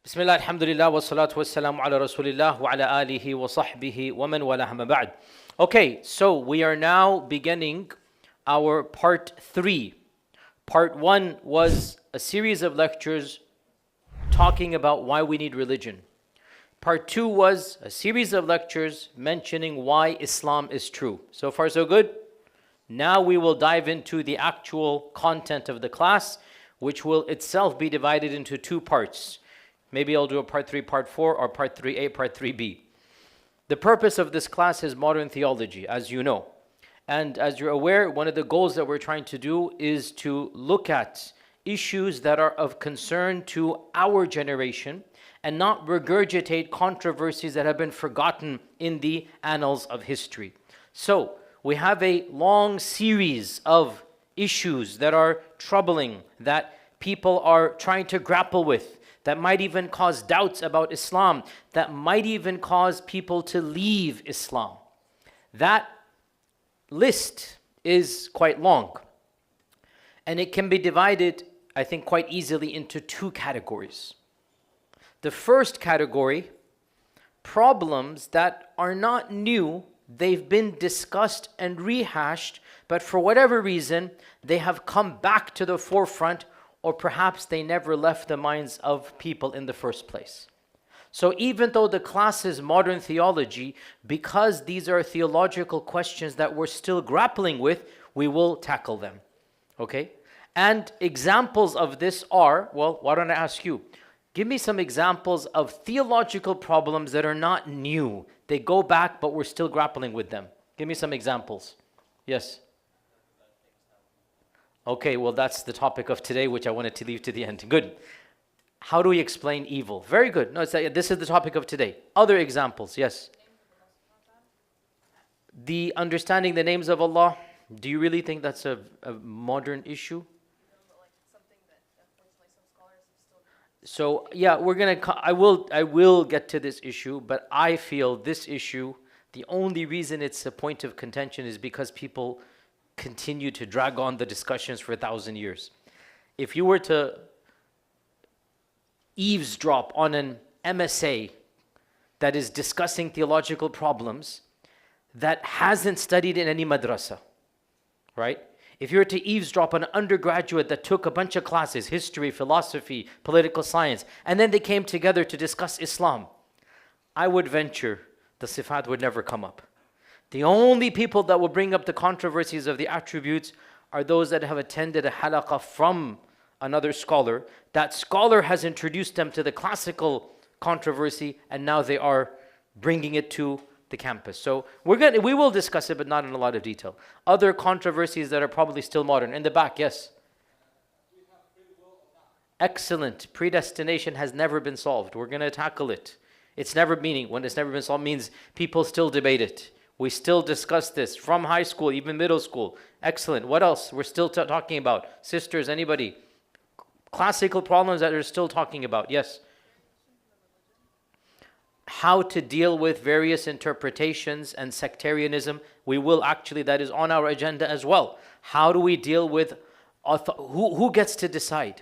Bismillah, alhamdulillah, wa salatu wa salamu ala rasulillah wa ala alihi wa sahbihi wa man wala amma ba'd. Okay, so we are now beginning our part 3. Part 1 was a series of lectures talking about why we need religion. Part 2 was a series of lectures mentioning why Islam is true. So far so good? Now we will dive into the actual content of the class, which will itself be divided into 2 parts. Maybe I'll do a part 3, part 4, or part 3a, part 3b. The purpose of this class is modern theology, as you know. And as you're aware, one of the goals that we're trying to do is to look at issues that are of concern to our generation and not regurgitate controversies that have been forgotten in the annals of history. So, we have a long series of issues that are troubling, that people are trying to grapple with, that might even cause doubts about Islam, that might even cause people to leave Islam. That list is quite long. And it can be divided, I think, quite easily into 2 categories. The first category, problems that are not new, they've been discussed and rehashed, but for whatever reason, they have come back to the forefront, or perhaps they never left the minds of people in the first place. So even though the class is modern theology, because these are theological questions that we're still grappling with, we will tackle them. Okay? And examples of this are, well, why don't I ask you? Give me some examples of theological problems that are not new. They go back, but we're still grappling with them. Give me some examples. Yes? Okay, well, that's the topic of today, which I wanted to leave to the end. Good. How do we explain evil? Very good. No, this is the topic of today. Other examples, yes. The understanding the names of Allah. Do you really think that's a modern issue? So yeah, I will get to this issue, but I feel this issue, the only reason it's a point of contention is because people continue to drag on the discussions for 1,000 years. If you were to eavesdrop on an MSA that is discussing theological problems that hasn't studied in any madrasa, right? If you were to eavesdrop on an undergraduate that took a bunch of classes, history, philosophy, political science, and then they came together to discuss Islam, I would venture the sifat would never come up. The only people that will bring up the controversies of the attributes are those that have attended a halaqah from another scholar. That scholar has introduced them to the classical controversy, and now they are bringing it to the campus. So we will discuss it, but not in a lot of detail. Other controversies that are probably still modern. In the back, yes? Excellent. Predestination has never been solved. We're going to tackle it. When it's never been solved means people still debate it. We still discuss this from high school, even middle school. Excellent. What else? We're still talking about. Sisters, anybody? Classical problems that we're still talking about. Yes. How to deal with various interpretations and sectarianism. We will actually, that is on our agenda as well. How do we deal with, who gets to decide?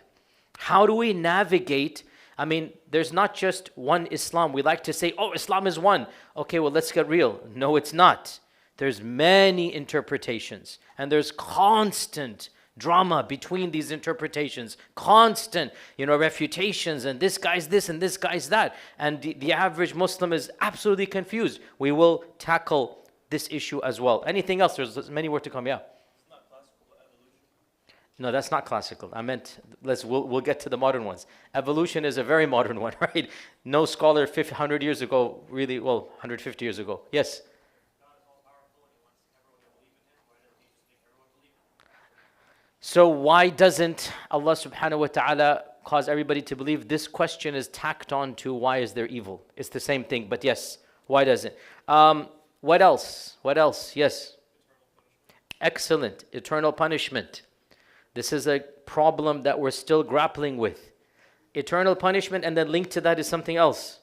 How do we navigate? I mean, there's not just one Islam. We like to say, oh, Islam is one. Okay, well, let's get real. No, it's not. There's many interpretations. And there's constant drama between these interpretations. Constant, refutations. And this guy's this and this guy's that. And the average Muslim is absolutely confused. We will tackle this issue as well. Anything else? There's many more to come, yeah. No, that's not classical. I meant, we'll get to the modern ones. Evolution is a very modern one, right? No scholar 100 years ago, 150 years ago. Yes? So why doesn't Allah subhanahu wa ta'ala cause everybody to believe? This question is tacked on to why is there evil? It's the same thing, but yes, why does it? What else? Yes? Excellent. Eternal punishment. This is a problem that we're still grappling with. Eternal punishment, and then linked to that is something else.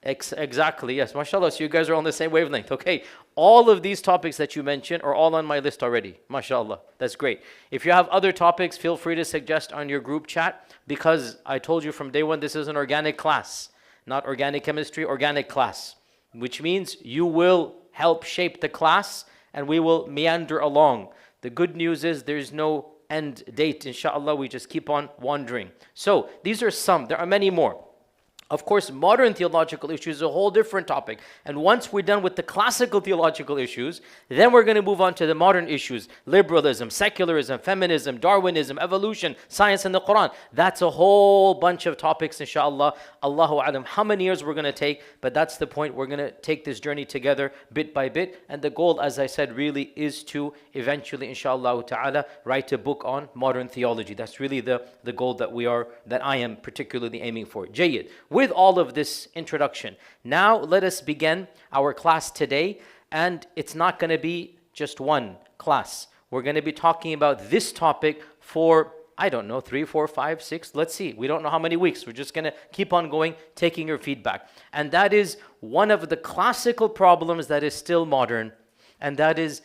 Exactly, yes. MashaAllah, so you guys are on the same wavelength. Okay, all of these topics that you mentioned are all on my list already. MashaAllah, that's great. If you have other topics, feel free to suggest on your group chat, because I told you from day one, this is an organic class, not organic chemistry, organic class, which means you will help shape the class and we will meander along. The good news is there's no end date, inshallah. We just keep on wandering. So these are some, there are many more. Of course, modern theological issues is a whole different topic. And once we're done with the classical theological issues, then we're going to move on to the modern issues. Liberalism, secularism, feminism, Darwinism, evolution, science and the Qur'an. That's a whole bunch of topics, inshallah. Allahu alam, how many years we're going to take, but that's the point. We're going to take this journey together bit by bit. And the goal, as I said, really is to eventually, inshallah ta'ala, write a book on modern theology. That's really the goal that I am particularly aiming for. Jayyid. With all of this introduction, now let us begin our class today, and it's not going to be just one class. We're going to be talking about this topic for, I don't know, 3, 4, 5, 6, let's see. We don't know how many weeks. We're just going to keep on going, taking your feedback. And that is one of the classical problems that is still modern, and that is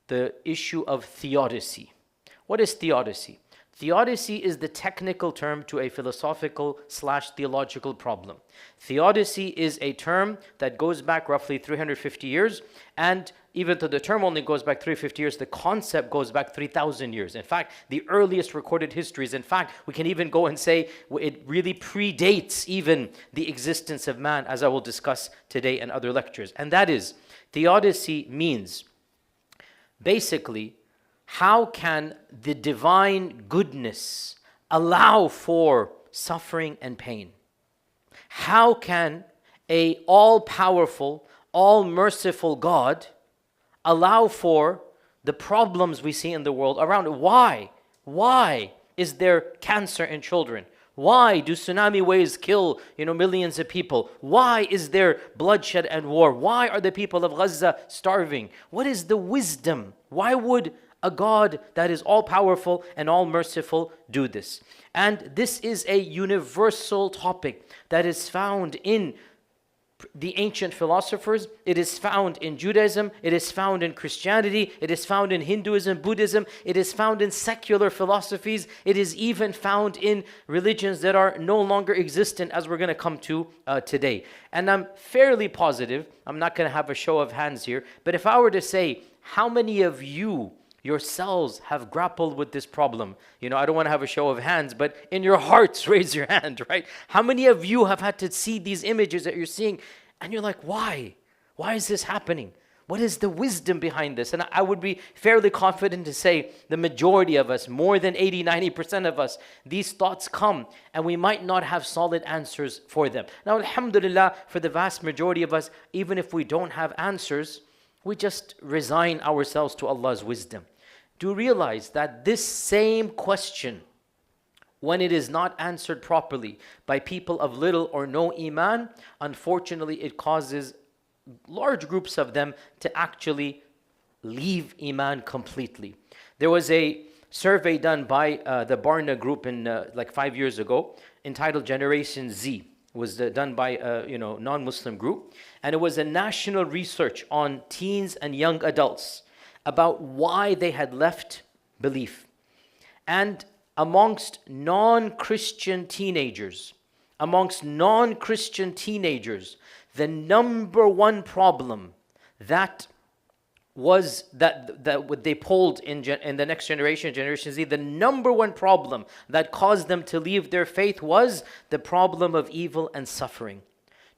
the issue of theodicy. What is theodicy? Theodicy is the technical term to a philosophical/theological problem. Theodicy is a term that goes back roughly 350 years, and even though the term only goes back 350 years, the concept goes back 3,000 years. In fact, the earliest recorded histories, in fact, we can even go and say it really predates even the existence of man, as I will discuss today in other lectures. And that is, theodicy means, basically, how can the divine goodness allow for suffering and pain? How can a all-powerful, all-merciful God allow for the problems we see in the world around it? Why? Why is there cancer in children? Why do tsunami waves kill, millions of people? Why is there bloodshed and war? Why are the people of Gaza starving? What is the wisdom? Why would a God that is all-powerful and all-merciful do this? And this is a universal topic that is found in the ancient philosophers. It is found in Judaism. It is found in Christianity. It is found in Hinduism, Buddhism. It is found in secular philosophies. It is even found in religions that are no longer existent, as we're going to come to today. And I'm fairly positive, I'm not going to have a show of hands here, but if I were to say, how many of you yourselves have grappled with this problem? I don't want to have a show of hands, but in your hearts, raise your hand, right? How many of you have had to see these images that you're seeing, and you're like, why? Why is this happening? What is the wisdom behind this? And I would be fairly confident to say the majority of us, more than 80, 90% of us, these thoughts come, and we might not have solid answers for them. Now, alhamdulillah, for the vast majority of us, even if we don't have answers, we just resign ourselves to Allah's wisdom. Do realize that this same question, when it is not answered properly by people of little or no iman, unfortunately it causes large groups of them to actually leave iman completely. There was a survey done by the Barna group in like 5 years ago, entitled Generation Z. It was done by a non-Muslim group, and it was a national research on teens and young adults about why they had left belief. And amongst non-Christian teenagers, the number one problem that they polled in the next generation, Generation Z, the number one problem that caused them to leave their faith was the problem of evil and suffering.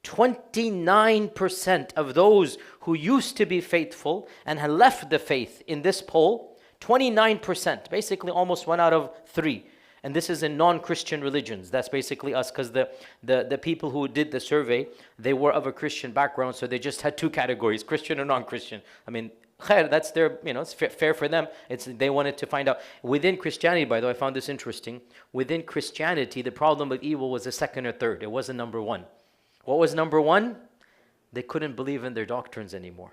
29% of those who used to be faithful and had left the faith in this poll, 29%, basically almost 1 out of 3. And this is in non-Christian religions. That's basically us, because the people who did the survey, they were of a Christian background, so they just had 2 categories, Christian or non-Christian. I mean, khair, that's their, it's fair for them. They wanted to find out. Within Christianity, by the way, I found this interesting. Within Christianity, the problem of evil was a second or third. It wasn't number one. What was number one? They couldn't believe in their doctrines anymore.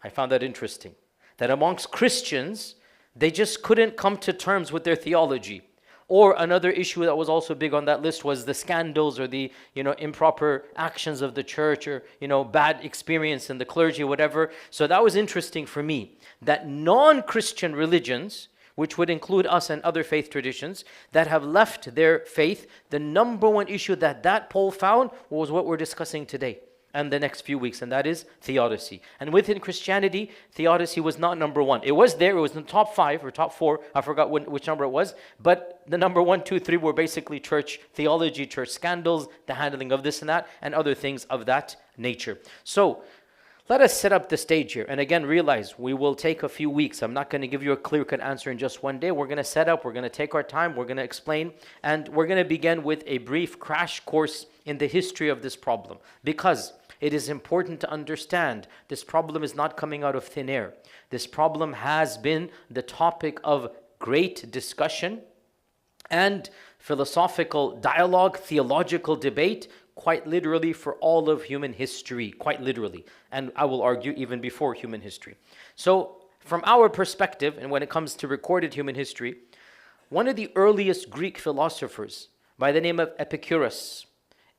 I found that interesting. That amongst Christians, they just couldn't come to terms with their theology. Or another issue that was also big on that list was the scandals or the, improper actions of the church, or, bad experience in the clergy, whatever. So that was interesting for me, that non-Christian religions, which would include us and other faith traditions that have left their faith, the number one issue that poll found was what we're discussing today and the next few weeks, and that is theodicy. And within Christianity, theodicy was not number one. It was there, it was in the top 5 or top 4, I forgot which number it was, but the number 1, 2, 3 were basically church theology, church scandals, the handling of this and that, and other things of that nature. So, let us set up the stage here. And again, realize we will take a few weeks. I'm not going to give you a clear-cut answer in just one day. We're going to set up, we're going to take our time, we're going to explain, and we're going to begin with a brief crash course in the history of this problem. Because it is important to understand this problem is not coming out of thin air. This problem has been the topic of great discussion and philosophical dialogue, theological debate, quite literally for all of human history, quite literally. And I will argue even before human history. So from our perspective, and when it comes to recorded human history, one of the earliest Greek philosophers by the name of Epicurus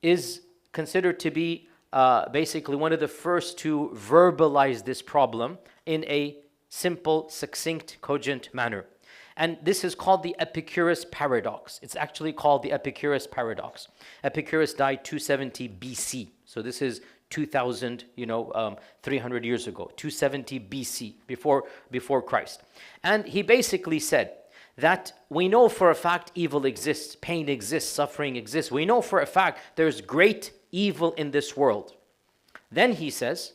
is considered to be basically one of the first to verbalize this problem in a simple, succinct, cogent manner. And this is called the Epicurus Paradox. It's actually called the Epicurus Paradox. Epicurus died 270 BC. So this is 2,300 years ago, 270 BC, before Christ. And he basically said that we know for a fact evil exists, pain exists, suffering exists. We know for a fact there's great evil in this world. Then he says,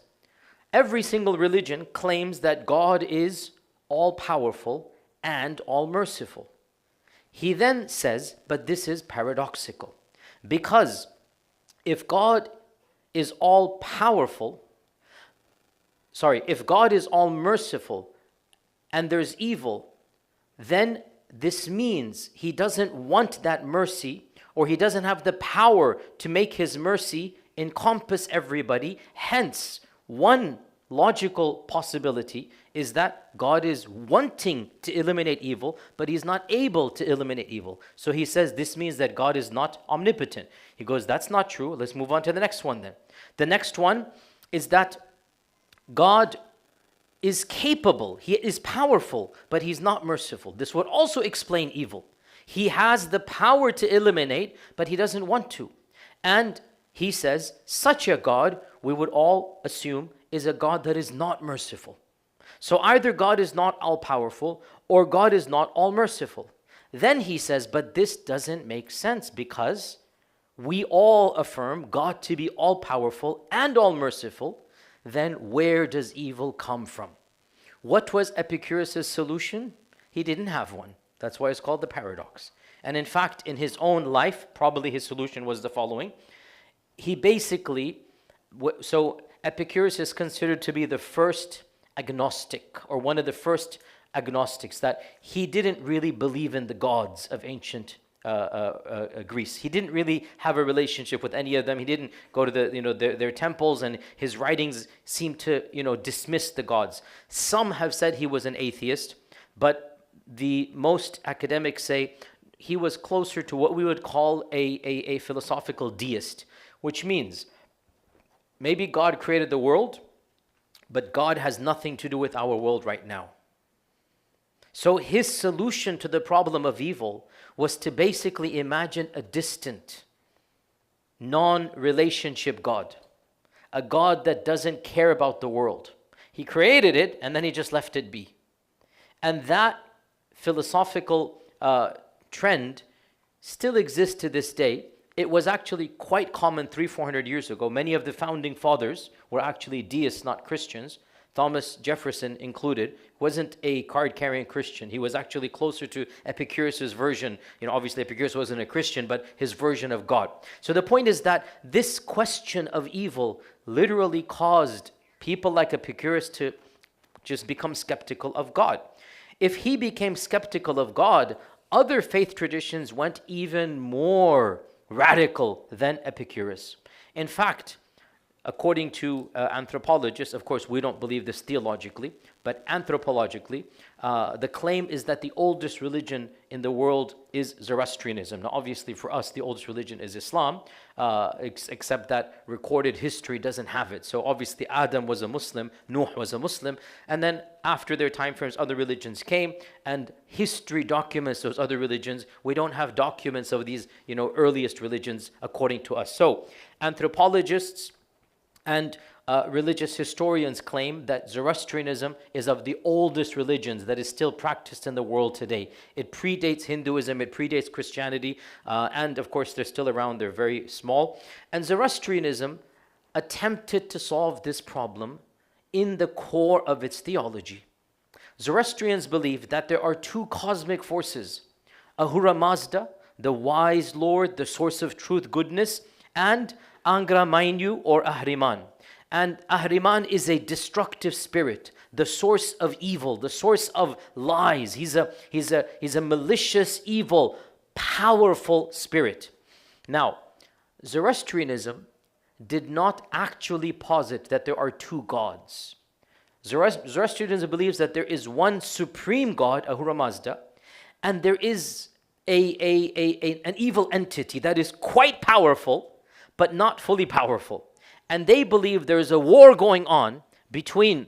every single religion claims that God is all-powerful and all-merciful. He then says, but this is paradoxical, because if God is all-powerful, if God is all-merciful and there's evil, then this means he doesn't want that mercy, or he doesn't have the power to make his mercy encompass everybody. Hence, one logical possibility is that God is wanting to eliminate evil, but he's not able to eliminate evil. So he says this means that God is not omnipotent. He goes, that's not true. Let's move on to the next one then. The next one is that God is capable, he is powerful, but he's not merciful. This would also explain evil. He has the power to eliminate, but he doesn't want to. And he says, such a God, we would all assume, is a God that is not merciful. So either God is not all-powerful, or God is not all-merciful. Then he says, but this doesn't make sense, because we all affirm God to be all-powerful and all-merciful. Then where does evil come from? What was Epicurus' solution? He didn't have one. That's why it's called the paradox. And in fact, in his own life, probably his solution was the following. He basically, so Epicurus is considered to be the first agnostic, or one of the first agnostics, that he didn't really believe in the gods of ancient Greece. He didn't really have a relationship with any of them. He didn't go to their temples, and his writings seem to dismiss the gods. Some have said he was an atheist, but the most academics say he was closer to what we would call a philosophical deist, which means maybe God created the world, but God has nothing to do with our world right now. So his solution to the problem of evil was to basically imagine a distant, non-relationship God, a God that doesn't care about the world. He created it, and then he just left it be. And that philosophical trend still exists to this day. It was actually quite common 300-400 years ago. Many of the founding fathers were actually deists, not Christians. Thomas Jefferson included, wasn't a card-carrying Christian. He was actually closer to Epicurus' version. Obviously Epicurus wasn't a Christian, but his version of God. So the point is that this question of evil literally caused people like Epicurus to just become skeptical of God. If he became skeptical of God, other faith traditions went even more radical than Epicurus. In fact, according to anthropologists, of course we don't believe this theologically, but anthropologically, the claim is that the oldest religion in the world is Zoroastrianism. Now obviously for us the oldest religion is Islam, except that recorded history doesn't have it. So obviously Adam was a Muslim, Nuh was a Muslim, and then after their time frames other religions came, and history documents those other religions. We don't have documents of these earliest religions according to us. So anthropologists and religious historians claim that Zoroastrianism is of the oldest religions that is still practiced in the world today. It predates Hinduism, it predates Christianity, and of course they're still around, they're very small. And Zoroastrianism attempted to solve this problem in the core of its theology. Zoroastrians believe that there are two cosmic forces, Ahura Mazda, the wise Lord, the source of truth, goodness, and Angra Mainyu or Ahriman. And Ahriman is a destructive spirit, the source of evil, the source of lies. He's a malicious, evil, powerful spirit. Now, Zoroastrianism did not actually posit that there are two gods. Zoroastrianism believes that there is one supreme God, Ahura Mazda, and there is an evil entity that is quite powerful, but not fully powerful. And they believe there is a war going on between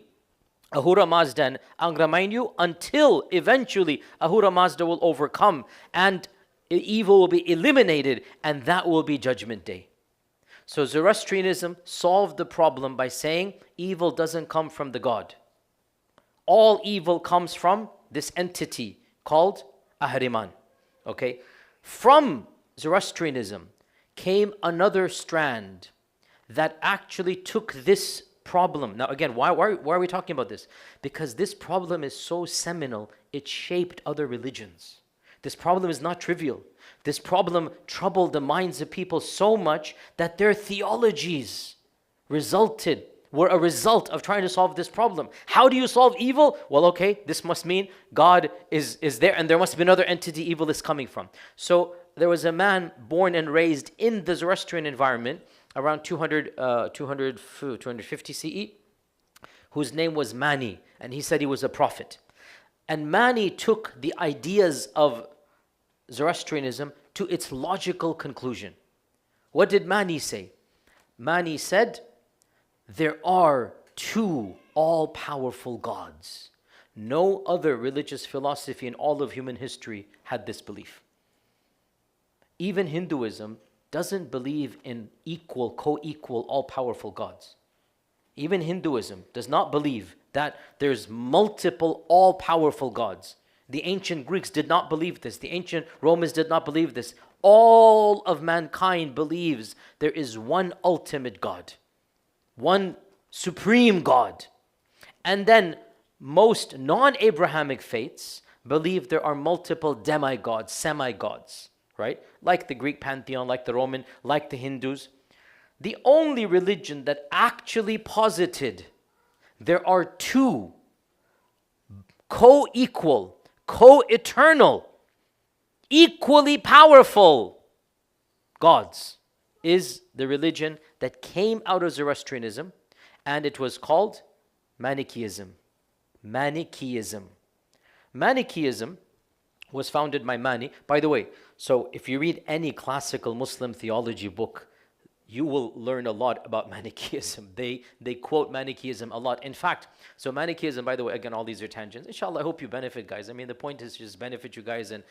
Ahura Mazda and Angra Mainyu until eventually Ahura Mazda will overcome and evil will be eliminated, and that will be Judgment Day. So Zoroastrianism solved the problem by saying evil doesn't come from the God. All evil comes from this entity called Ahriman. Okay? From Zoroastrianism came another strand that actually took this problem. Now again, why are we talking about this? Because this problem is so seminal, it shaped other religions. This problem is not trivial. This problem troubled the minds of people so much that their theologies were a result of trying to solve this problem. How do you solve evil? Well, okay, this must mean God is there, and there must be another entity evil is coming from. So there was a man born and raised in the Zoroastrian environment around 250 CE, whose name was Mani, and he said he was a prophet. And Mani took the ideas of Zoroastrianism to its logical conclusion. What did Mani say? Mani said, there are two all-powerful gods. No other religious philosophy in all of human history had this belief. Even Hinduism doesn't believe in equal, co-equal, all-powerful gods. Even Hinduism does not believe that there's multiple all-powerful gods. The ancient Greeks did not believe this. The ancient Romans did not believe this. All of mankind believes there is one ultimate God, one supreme God. And then most non-Abrahamic faiths believe there are multiple demigods, semi-gods, right? Like the Greek pantheon, like the Roman, like the Hindus. The only religion that actually posited there are two co-equal, co-eternal, equally powerful gods is the religion that came out of Zoroastrianism, and it was called Manicheaism. Manicheaism. Manicheaism was founded by Mani. By the way, so if you read any classical Muslim theology book, you will learn a lot about Manicheaism. They quote Manicheaism a lot. In fact, so Manicheaism, by the way, again, all these are tangents. Inshallah, I hope you benefit, guys. I mean, the point is just benefit you guys and,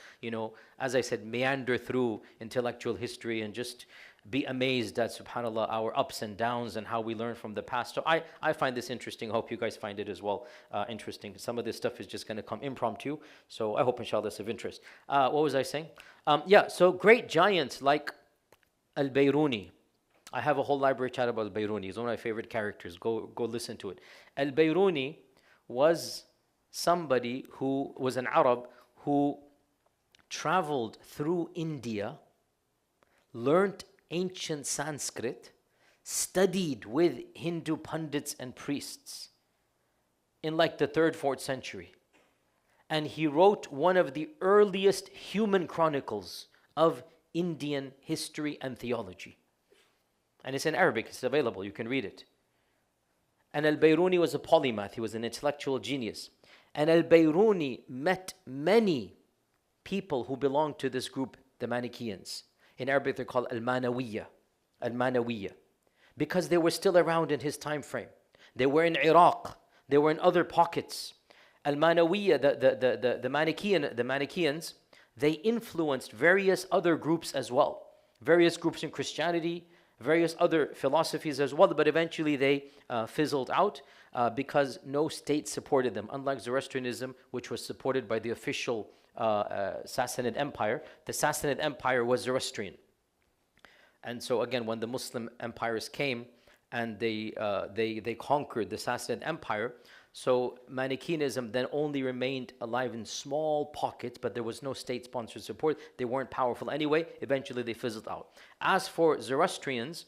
as I said, meander through intellectual history and just be amazed at, subhanAllah, our ups and downs and how we learn from the past. So I find this interesting. I hope you guys find it as well interesting. Some of this stuff is just going to come impromptu. So I hope, inshallah, it's of interest. What was I saying? So great giants like Al-Bayruni. I have a whole library chat about Al-Bayruni. He's one of my favorite characters. Go listen to it. Al-Bayruni was somebody who was an Arab who traveled through India, learned ancient Sanskrit, studied with Hindu pundits and priests in like the 3rd, 4th century. And he wrote one of the earliest human chronicles of Indian history and theology. And it's in Arabic, it's available, you can read it. And Al-Bayruni was a polymath, he was an intellectual genius. And Al-Bayruni met many people who belonged to this group, the Manicheans. In Arabic they're called Al-Manawiyya. Al-Manawiyya. Because they were still around in his time frame. They were in Iraq, they were in other pockets. Al-Manawiyya, the Manicheans, they influenced various other groups as well. Various groups in Christianity, various other philosophies as well, but eventually they fizzled out because no state supported them. Unlike Zoroastrianism, which was supported by the official Sassanid Empire, the Sassanid Empire was Zoroastrian. And so again, when the Muslim empires came and they conquered the Sassanid Empire, so Manicheanism then only remained alive in small pockets, but there was no state-sponsored support. They weren't powerful anyway. Eventually, they fizzled out. As for Zoroastrians,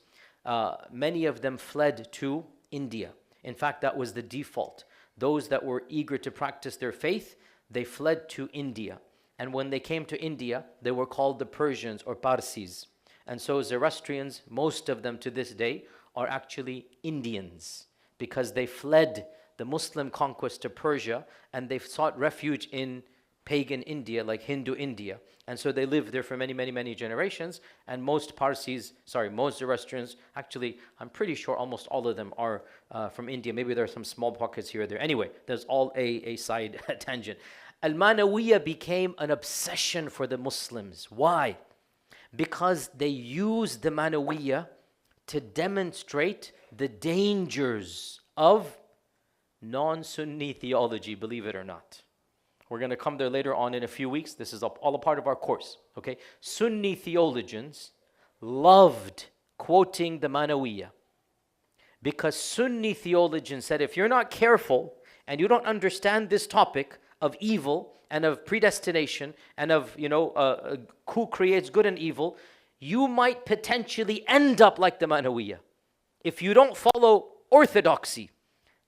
many of them fled to India. In fact, that was the default. Those that were eager to practice their faith, they fled to India. And when they came to India, they were called the Persians or Parsis. And so Zoroastrians, most of them to this day, are actually Indians because they fled the Muslim conquest to Persia, and they sought refuge in pagan India, like Hindu India. And so they lived there for many, many, many generations. And most Zoroastrians, actually, I'm pretty sure almost all of them are from India. Maybe there are some small pockets here or there. Anyway, there's all a side tangent. Al-Manawiyya became an obsession for the Muslims. Why? Because they used the Manawiyya to demonstrate the dangers of non-Sunni theology, believe it or not. We're going to come there later on in a few weeks. This is all a part of our course. Okay, Sunni theologians loved quoting the Manawiyya because Sunni theologians said, if you're not careful and you don't understand this topic of evil and of predestination and of, who creates good and evil, you might potentially end up like the Manawiyya if you don't follow orthodoxy.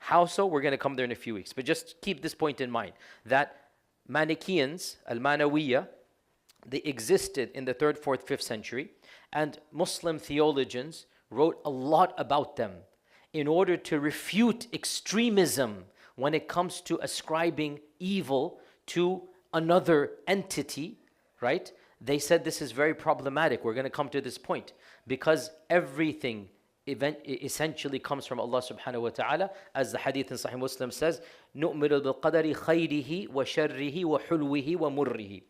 How so? We're going to come there in a few weeks. But just keep this point in mind, that Manicheans, Al-Manawiyya, they existed in the 3rd, 4th, 5th century, and Muslim theologians wrote a lot about them in order to refute extremism when it comes to ascribing evil to another entity, right? They said this is very problematic. We're going to come to this point because everything essentially comes from Allah subhanahu wa ta'ala, as the hadith in Sahih Muslim says, نُؤْمِنُ بِالْقَدَرِ خَيْرِهِ وَشَرِّهِ وَحُلْوِهِ وَمُرِّهِ.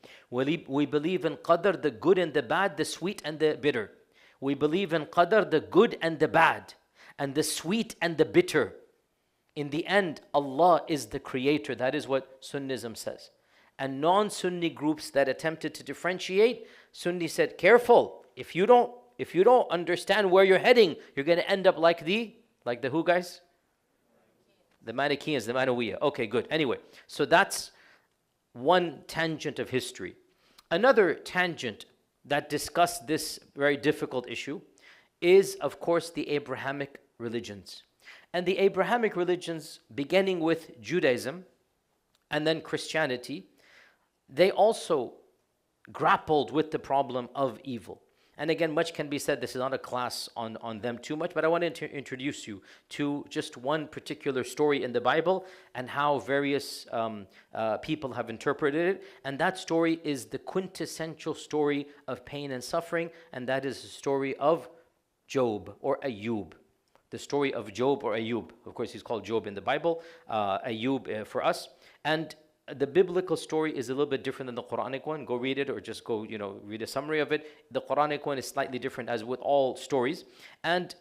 We believe in qadr, the good and the bad, the sweet and the bitter. We believe in qadr, the good and the bad, and the sweet and the bitter. In the end, Allah is the creator. That is what Sunnism says. And non-Sunni groups that attempted to differentiate, Sunni said, careful, if you don't understand where you're heading, you're going to end up like the who, guys? The Manicheans, the Manawiyya. Okay, good. Anyway, so that's one tangent of history. Another tangent that discussed this very difficult issue is, of course, the Abrahamic religions. And the Abrahamic religions, beginning with Judaism and then Christianity, they also grappled with the problem of evil. And again, much can be said. This is not a class on them too much, but I wanted to introduce you to just one particular story in the Bible and how various people have interpreted it. And that story is the quintessential story of pain and suffering, and that is the story of Job or Ayub. The story of Job or Ayub. Of course, he's called Job in the Bible, Ayub for us. And the biblical story is a little bit different than the Qur'anic one. Go read it or just go, read a summary of it. The Qur'anic one is slightly different, as with all stories. And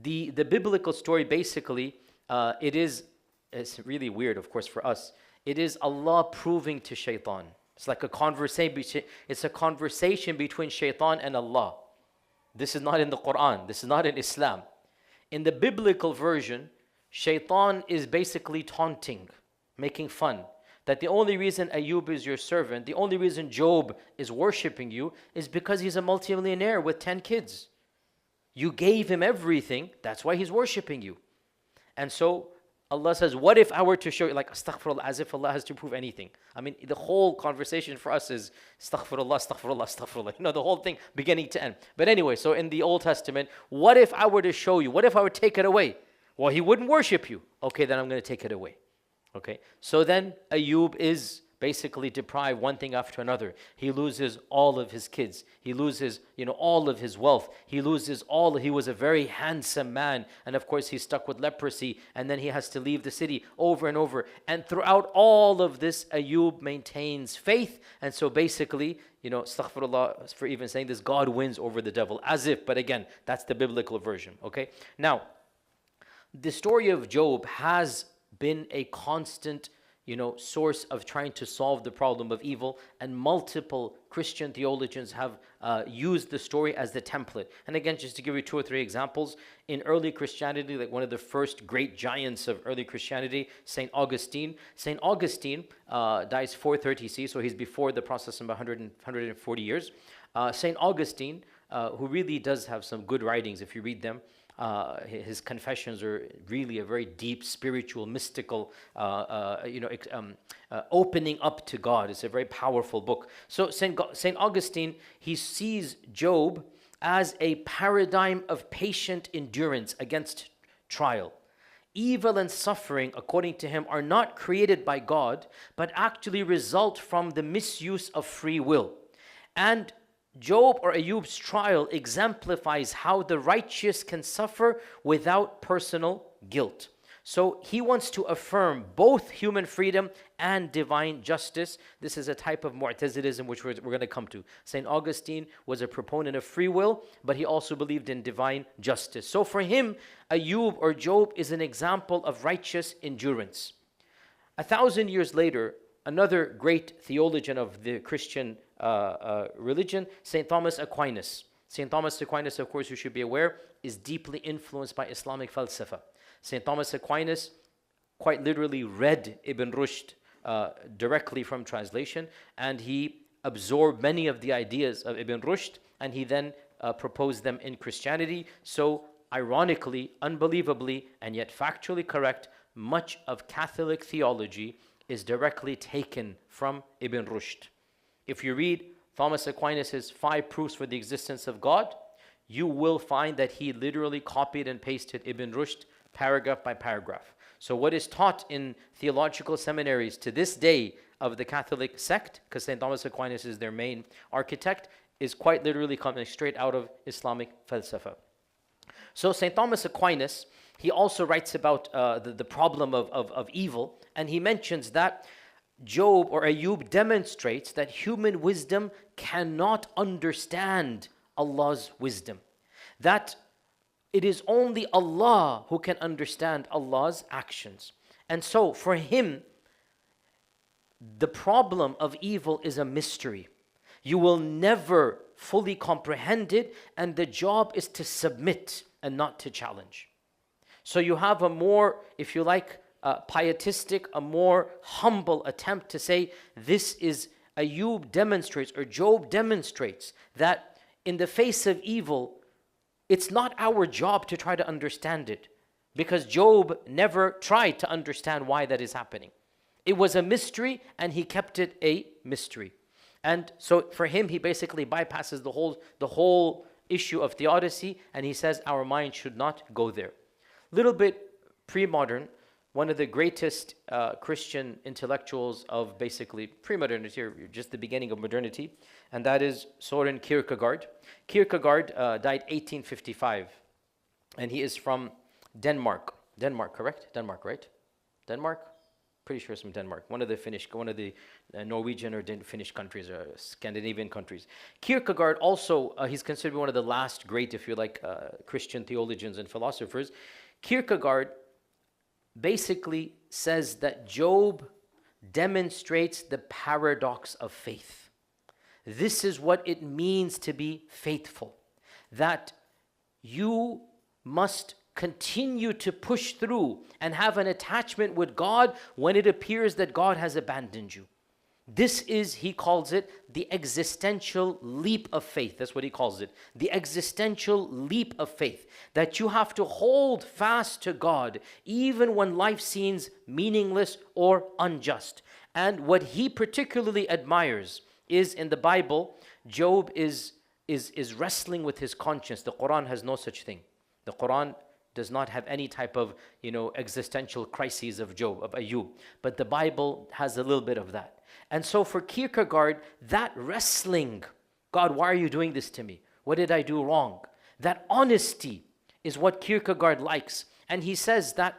the biblical story, basically, it's really weird, of course, for us. It is Allah proving to shaitan. It's like a conversation. It's a conversation between shaitan and Allah. This is not in the Qur'an. This is not in Islam. In the biblical version, shaitan is basically taunting, making fun. That the only reason Ayub is your servant, the only reason Job is worshipping you is because he's a multimillionaire with 10 kids. You gave him everything, that's why he's worshipping you. And so Allah says, what if I were to show you, like, astaghfirullah, as if Allah has to prove anything. I mean, the whole conversation for us is astaghfirullah, astaghfirullah, astaghfirullah. You know, the whole thing, beginning to end. But anyway, so in the Old Testament, what if I were to show you? What if I were to take it away? Well, he wouldn't worship you. Okay, then I'm going to take it away. Okay, so then Ayub is basically deprived one thing after another. He loses all of his kids. He loses, all of his wealth. He loses he was a very handsome man. And of course, he's stuck with leprosy. And then he has to leave the city over and over. And throughout all of this, Ayub maintains faith. And so basically, astaghfirullah for even saying this, God wins over the devil. As if, but again, that's the biblical version. Okay. Now, the story of Job has been a constant source of trying to solve the problem of evil, and multiple Christian theologians have used the story as the template. And again, just to give you 2 or 3 examples, in early Christianity, like one of the first great giants of early Christianity, St. Augustine. St. Augustine dies 430 CE, so he's before the process of 140 years. St. Augustine, who really does have some good writings if you read them, his confessions are really a very deep, spiritual, mystical, opening up to God. It's a very powerful book. So St. Augustine, he sees Job as a paradigm of patient endurance against trial. Evil and suffering, according to him, are not created by God, but actually result from the misuse of free will. And Job or Ayub's trial exemplifies how the righteous can suffer without personal guilt. So he wants to affirm both human freedom and divine justice. This is a type of Mu'tazilism which we're going to come to. St. Augustine was a proponent of free will, but he also believed in divine justice. So for him, Ayub or Job is an example of righteous endurance. 1,000 years later, another great theologian of the Christian religion, St. Thomas Aquinus. St. Thomas Aquinas, of course, you should be aware, is deeply influenced by Islamic falsafa. St. Thomas Aquinas quite literally read Ibn Rushd directly from translation, and he absorbed many of the ideas of Ibn Rushd, and he then proposed them in Christianity. So, ironically, unbelievably, and yet factually correct, much of Catholic theology is directly taken from Ibn Rushd. If you read Thomas Aquinas' 5 proofs for the existence of God, you will find that he literally copied and pasted Ibn Rushd paragraph by paragraph. So what is taught in theological seminaries to this day of the Catholic sect, because St. Thomas Aquinas is their main architect, is quite literally coming straight out of Islamic falsafa. So St. Thomas Aquinas, he also writes about the problem of evil, and he mentions that Job or Ayub demonstrates that human wisdom cannot understand Allah's wisdom. That it is only Allah who can understand Allah's actions. And so for him, the problem of evil is a mystery. You will never fully comprehend it, and the job is to submit and not to challenge. So you have a more, if you like, pietistic, a more humble attempt to say this is Ayub demonstrates, or Job demonstrates, that in the face of evil, it's not our job to try to understand it, because Job never tried to understand why that is happening. It was a mystery, and he kept it a mystery. And so for him, he basically bypasses the whole issue of theodicy, and he says our mind should not go there. Little bit pre-modern, one of the greatest Christian intellectuals of basically pre-modernity, or just the beginning of modernity, and that is Søren Kierkegard. Kierkegard died 1855, and he is from Denmark. Denmark, correct? Denmark, right? Denmark? Pretty sure it's from Denmark. One of the Norwegian or Finnish countries, or Scandinavian countries. Kierkegaard also, he's considered one of the last great, if you like, Christian theologians and philosophers. Kierkegaard basically says that Job demonstrates the paradox of faith. This is what it means to be faithful. That you must continue to push through and have an attachment with God when it appears that God has abandoned you. This is, he calls it, the existential leap of faith. That's what he calls it. The existential leap of faith. That you have to hold fast to God even when life seems meaningless or unjust. And what he particularly admires is in the Bible, Job is wrestling with his conscience. The Quran has no such thing. The Quran does not have any type of, existential crises of Job, of Ayub. But the Bible has a little bit of that. And so for Kierkegaard, that wrestling, God, why are you doing this to me? What did I do wrong? That honesty is what Kierkegaard likes. And he says that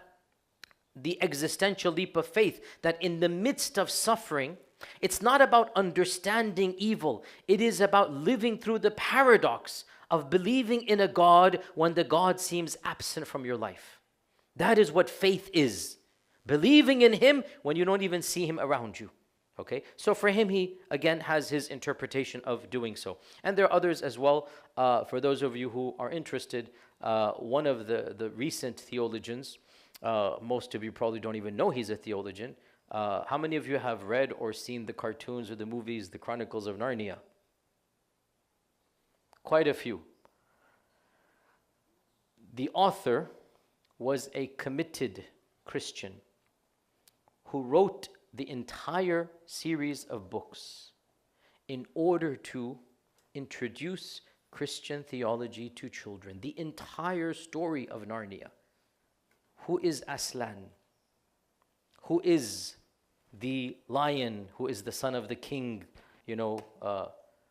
the existential leap of faith, that in the midst of suffering, it's not about understanding evil. It is about living through the paradox of believing in a God when the God seems absent from your life. That is what faith is. Believing in Him when you don't even see Him around you. Okay, so for him, he again has his interpretation of doing so. And there are others as well. For those of you who are interested, one of the recent theologians, most of you probably don't even know he's a theologian. How many of you have read or seen the cartoons or the movies, the Chronicles of Narnia? Quite a few. The author was a committed Christian who wrote the entire series of books in order to introduce Christian theology to children. The entire story of Narnia. Who is Aslan? Who is the lion? Who is the son of the king,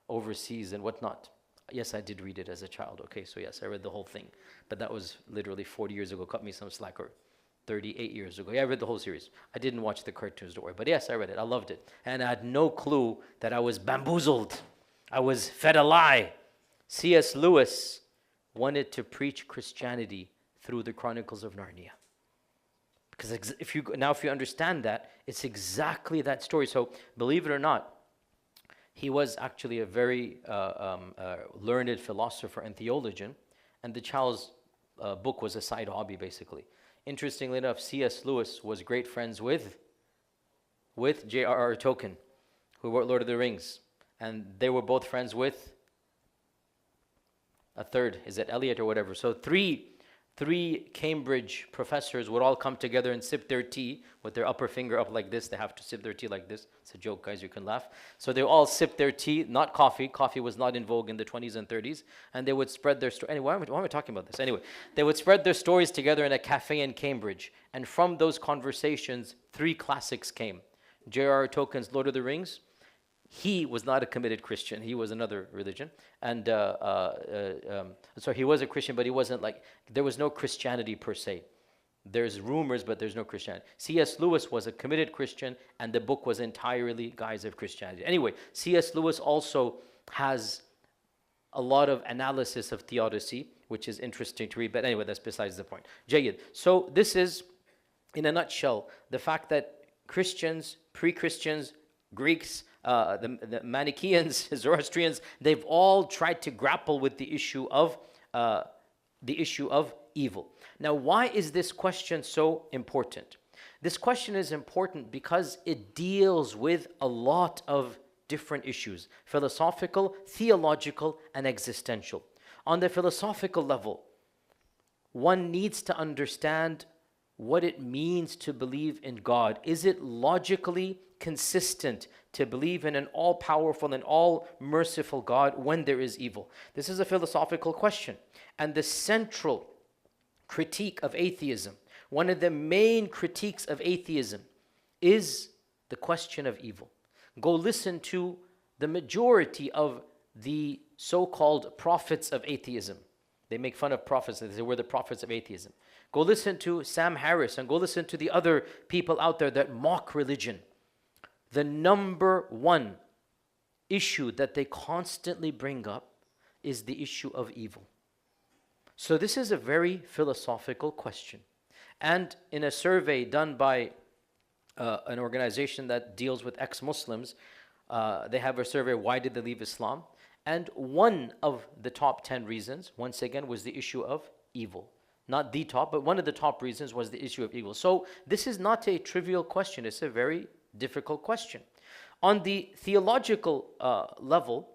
overseas and whatnot? Yes, I did read it as a child. Okay, so yes, I read the whole thing. But that was literally 40 years ago. Cut me some slack, or 38 years ago. Yeah, I read the whole series. I didn't watch the cartoons, don't worry. But yes, I read it. I loved it. And I had no clue that I was bamboozled. I was fed a lie. C.S. Lewis wanted to preach Christianity through the Chronicles of Narnia. Because if you understand that, it's exactly that story. So believe it or not, he was actually a very learned philosopher and theologian. And the child's book was a side hobby, basically. Interestingly enough, C.S. Lewis was great friends with J.R.R. Tolkien, who wrote Lord of the Rings. And they were both friends with a third, is it Eliot or whatever? So three Cambridge professors would all come together and sip their tea with their upper finger up like this. They have to sip their tea like this. It's a joke, guys, you can laugh. So they all sip their tea, not coffee. Coffee was not in vogue in the 20s and 30s. And they would spread their story. Anyway, why am I talking about this? Anyway, they would spread their stories together in a cafe in Cambridge. And from those conversations, 3 classics came. J.R.R. Tolkien's Lord of the Rings. He was not a committed Christian. He was another religion. And so he was a Christian, but he wasn't there was no Christianity per se. There's rumors, but there's no Christianity. C.S. Lewis was a committed Christian, and the book was entirely guise of Christianity. Anyway, C.S. Lewis also has a lot of analysis of theodicy, which is interesting to read. But anyway, that's besides the point. Jayyid. So this is, in a nutshell, the fact that Christians, pre-Christians, Greeks, the Manicheans, Zoroastrians, they've all tried to grapple with the issue of evil. Now, why is this question so important? This question is important because it deals with a lot of different issues: philosophical, theological, and existential. On the philosophical level, one needs to understand what it means to believe in God. Is it logically consistent to believe in an all-powerful and all-merciful God when there is evil? This is a philosophical question. And the central critique of atheism, one of the main critiques of atheism, is the question of evil. Go listen to the majority of the so-called prophets of atheism. They make fun of prophets. They say we're the prophets of atheism. Go listen to Sam Harris and go listen to the other people out there that mock religion. The number one issue that they constantly bring up is the issue of evil. So this is a very philosophical question. And in a survey done by an organization that deals with ex-Muslims, they have a survey, why did they leave Islam? And one of the top 10 reasons, once again, was the issue of evil. Not the top, but one of the top reasons was the issue of evil. So this is not a trivial question. It's a very difficult question. On the theological level,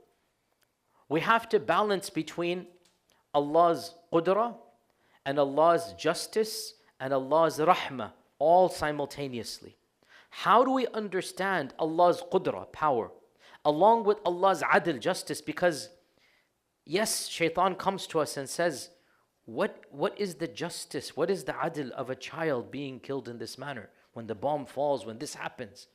we have to balance between Allah's qudra and Allah's justice and Allah's rahmah all simultaneously. How do we understand Allah's qudra, power, along with Allah's adl, justice? Because yes, shaitan comes to us and says, what is the justice, what is the adl of a child being killed in this manner? When the bomb falls, when this happens.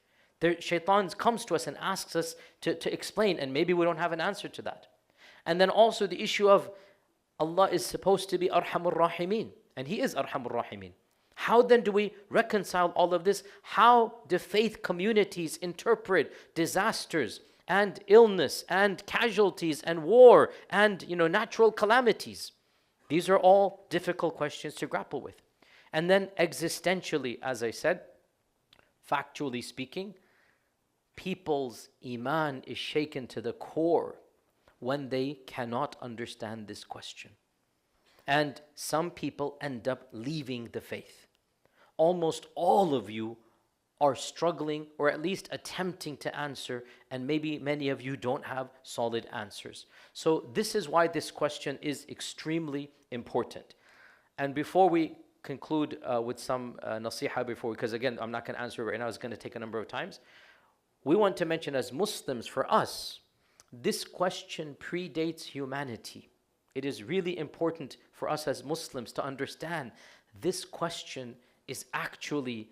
Shaitan comes to us and asks us to explain, and maybe we don't have an answer to that. And then also the issue of Allah is supposed to be Arhamur Rahimin, and He is Arhamur Rahimin. How then do we reconcile all of this? How do faith communities interpret disasters and illness and casualties and war and natural calamities? These are all difficult questions to grapple with. And then existentially, as I said, factually speaking, people's iman is shaken to the core when they cannot understand this question. And some people end up leaving the faith. Almost all of you are struggling or at least attempting to answer, and maybe many of you don't have solid answers. So this is why this question is extremely important. And before we conclude with some nasiha because again, I'm not going to answer it right now, it's going to take a number of times. We want to mention as Muslims, for us, this question predates humanity. It is really important for us as Muslims to understand this question is actually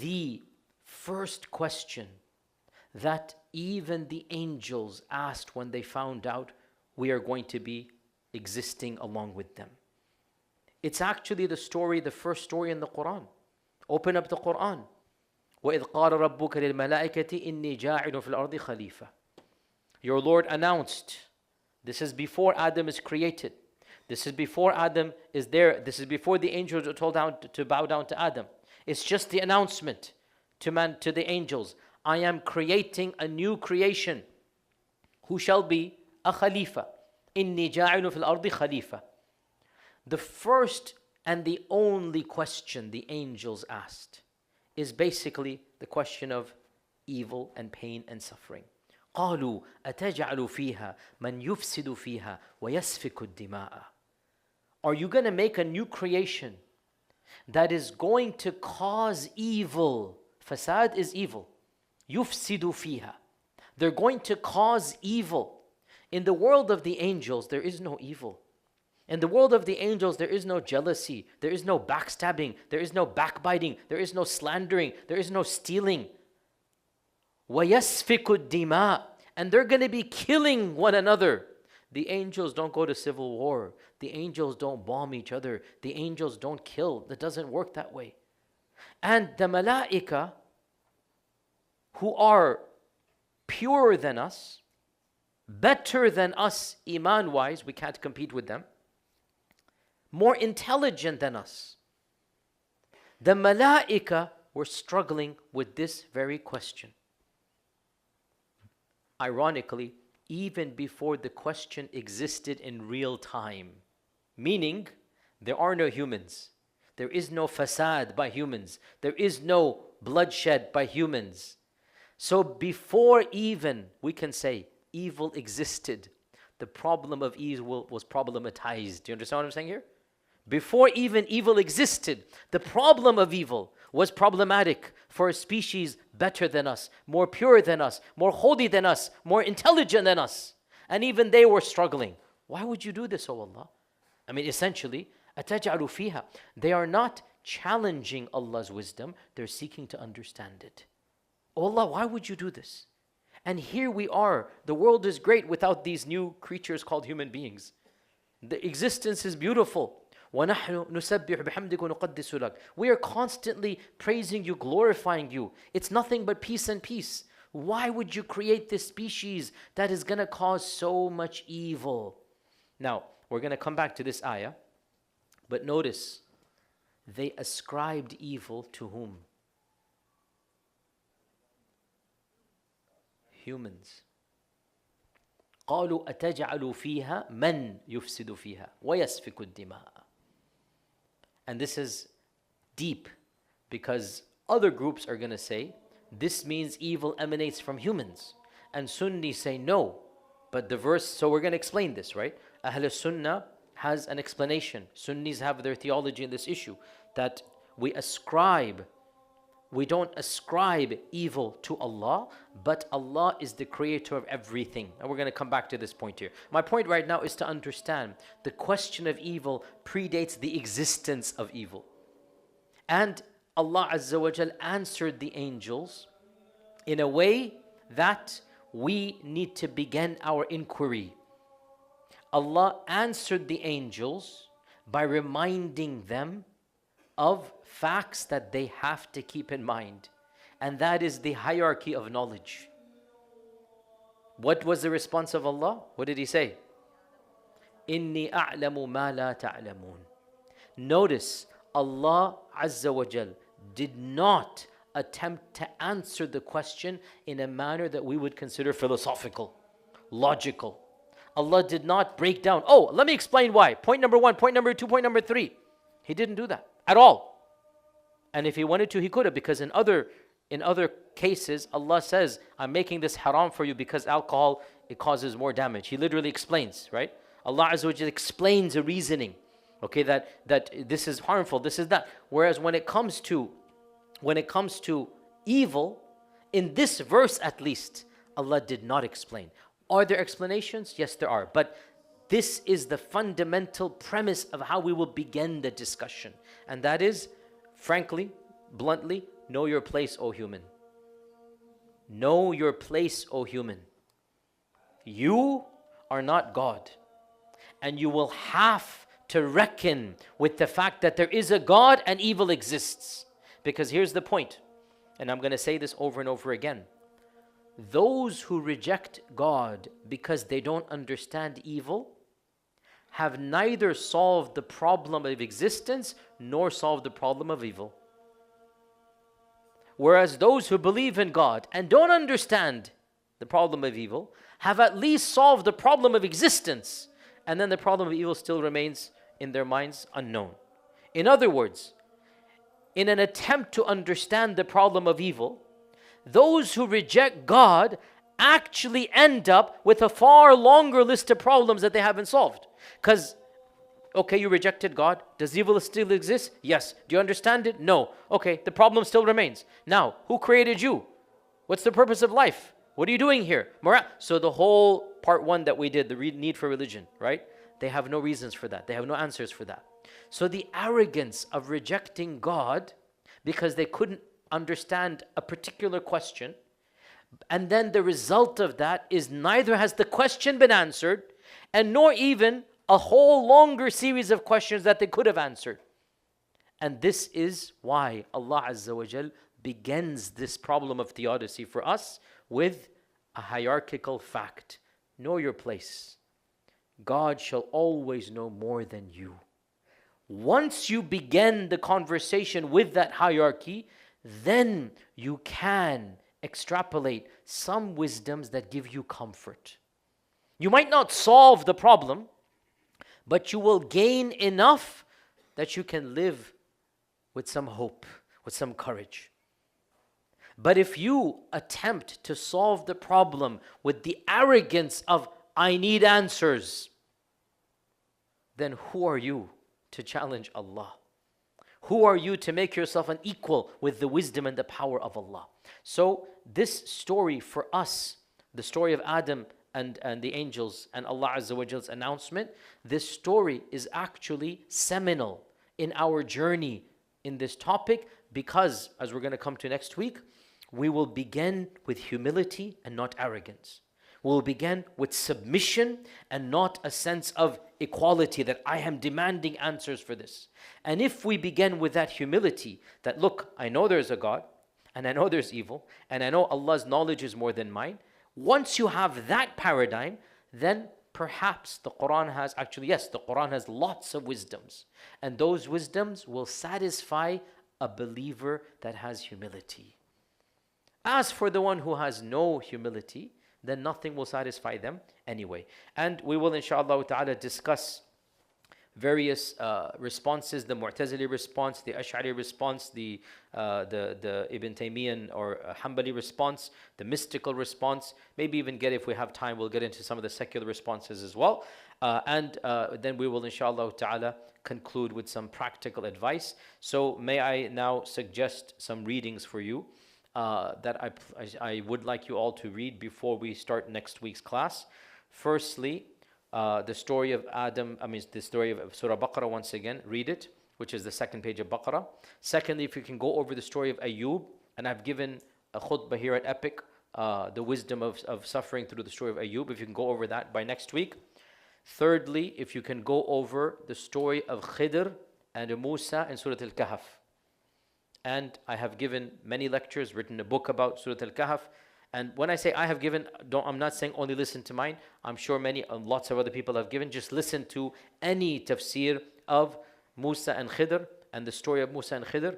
the first question that even the angels asked when they found out we are going to be existing along with them. It's actually the first story in the Qur'an. Open up the Qur'an. وَإِذْ قَالَ رَبُّكَ لِلْمَلَائِكَةِ إِنِّي جَاعِلٌ فِي الْأَرْضِ خَلِيفَةً. Your Lord announced, this is before Adam is created. This is before Adam is there. This is before the angels are told to bow down to Adam. It's just the announcement to the angels. I am creating a new creation who shall be a khalifa. إِنِّي جَاعِلٌ فِي الْأَرْضِ خَلِيفَةً. The first and the only question the angels asked is basically the question of evil and pain and suffering. قالوا أتجعل فيها من يفسد فيها ويسفك الدماء. Are you going to make a new creation that is going to cause evil? Fasad is evil. يفسد فيها. They're going to cause evil. In the world of the angels, there is no evil. In the world of the angels, there is no jealousy, there is no backstabbing, there is no backbiting, there is no slandering, there is no stealing. وَيَسْفِكُ الدِّمَاء. And they're going to be killing one another. The angels don't go to civil war. The angels don't bomb each other. The angels don't kill. That doesn't work that way. And the malaika, who are purer than us, better than us iman-wise, we can't compete with them, more intelligent than us. The malaika were struggling with this very question. Ironically, even before the question existed in real time. Meaning, there are no humans. There is no fasad by humans. There is no bloodshed by humans. So before even, we can say, evil existed, the problem of evil was problematized. Do you understand what I'm saying here? Before even evil existed, the problem of evil was problematic for a species better than us, more pure than us, more holy than us, more intelligent than us. And even they were struggling. Why would you do this, O Allah? I mean, essentially, أَتَجْعَلُ فِيهَا. They are not challenging Allah's wisdom, they're seeking to understand it. O Allah, why would you do this? And here we are. The world is great without these new creatures called human beings. The existence is beautiful. وَنَحْنُ نُسَبِّحُ بِحَمْدِكَ وَنُقَدِّسُ لَكَ. We are constantly praising you, glorifying you. It's nothing but peace and peace. Why would you create this species that is going to cause so much evil? Now, we're going to come back to this ayah. But notice, they ascribed evil to whom? Humans. قالوا أتجعل فيها من يفسد فيها ويسفك الدماء. And this is deep because other groups are going to say this means evil emanates from humans. And Sunnis say no. But the verse, so we're going to explain this, right? Ahl Sunnah has an explanation. Sunnis have their theology in this issue, that we don't ascribe evil to Allah, but Allah is the creator of everything. And we're going to come back to this point here. My point right now is to understand the question of evil predates the existence of evil. And Allah Azza wa Jal answered the angels in a way that we need to begin our inquiry. Allah answered the angels by reminding them of facts that they have to keep in mind. And that is the hierarchy of knowledge. What was the response of Allah? What did He say? Inni a'lamu ma la ta'lamun. Notice, Allah Azza wa Jal did not attempt to answer the question in a manner that we would consider philosophical, logical. Allah did not break down, oh, let me explain why. Point number 1, point number 2, point number 3. He didn't do that at all. And if He wanted to, He could have, because in other cases, Allah says, I'm making this haram for you because alcohol, it causes more damage. He literally explains, right? Allah Azza wa Jalla explains a reasoning, okay, that this is harmful, this is that. Whereas when it comes to evil, in this verse at least, Allah did not explain. Are there explanations? Yes, there are. But this is the fundamental premise of how we will begin the discussion. And that is, frankly, bluntly, know your place, O human. Know your place, O human. You are not God. And you will have to reckon with the fact that there is a God and evil exists. Because here's the point, and I'm going to say this over and over again. Those who reject God because they don't understand evil have neither solved the problem of existence nor solved the problem of evil. Whereas those who believe in God and don't understand the problem of evil have at least solved the problem of existence, and then the problem of evil still remains in their minds unknown. In other words, in an attempt to understand the problem of evil, those who reject God actually end up with a far longer list of problems that they haven't solved. Because, okay, you rejected God. Does evil still exist? Yes. Do you understand it? No. Okay, the problem still remains. Now, who created you? What's the purpose of life? What are you doing here? So the whole part 1 that we did, the need for religion, right? They have no reasons for that. They have no answers for that. So the arrogance of rejecting God because they couldn't understand a particular question, and then the result of that is neither has the question been answered, and nor even a whole longer series of questions that they could have answered. And this is why Allah Azza wa Jal begins this problem of theodicy for us with a hierarchical fact. Know your place. God shall always know more than you. Once you begin the conversation with that hierarchy, then you can extrapolate some wisdoms that give you comfort. You might not solve the problem, but you will gain enough that you can live with some hope, with some courage. But if you attempt to solve the problem with the arrogance of, I need answers, then who are you to challenge Allah? Who are you to make yourself an equal with the wisdom and the power of Allah? So this story for us, the story of Adam and the angels and Allah Azza wa Jall's announcement, this story is actually seminal in our journey in this topic, because, as we're going to come to next week, we will begin with humility and not arrogance. We'll begin with submission and not a sense of equality, that I am demanding answers for this. And if we begin with that humility, that look, I know there's a God, and I know there's evil, and I know Allah's knowledge is more than mine. Once you have that paradigm, then perhaps the Qur'an has, actually yes, the Qur'an has lots of wisdoms. And those wisdoms will satisfy a believer that has humility. As for the one who has no humility, then nothing will satisfy them anyway. And we will inshallah ta'ala discuss various responses, the Mu'tazili response, the Ash'ari response, the Ibn Taymiyyah or Hanbali response, the mystical response. Maybe even if we have time, we'll get into some of the secular responses as well. And then we will, inshallah ta'ala, conclude with some practical advice. So may I now suggest some readings for you that I would like you all to read before we start next week's class. Firstly, the story of the story of Surah Baqarah once again, read it, which is the second page of Baqarah. Secondly, if you can go over the story of Ayub, and I've given a khutbah here at Epic, the wisdom of suffering through the story of Ayub, if you can go over that by next week. Thirdly, if you can go over the story of Khidr and Musa in Surah Al-Kahf. And I have given many lectures, written a book about Surah Al-Kahf. And when I say I have given, I'm not saying only listen to mine. I'm sure lots of other people have given. Just listen to any tafsir of Musa and Khidr and the story of Musa and Khidr.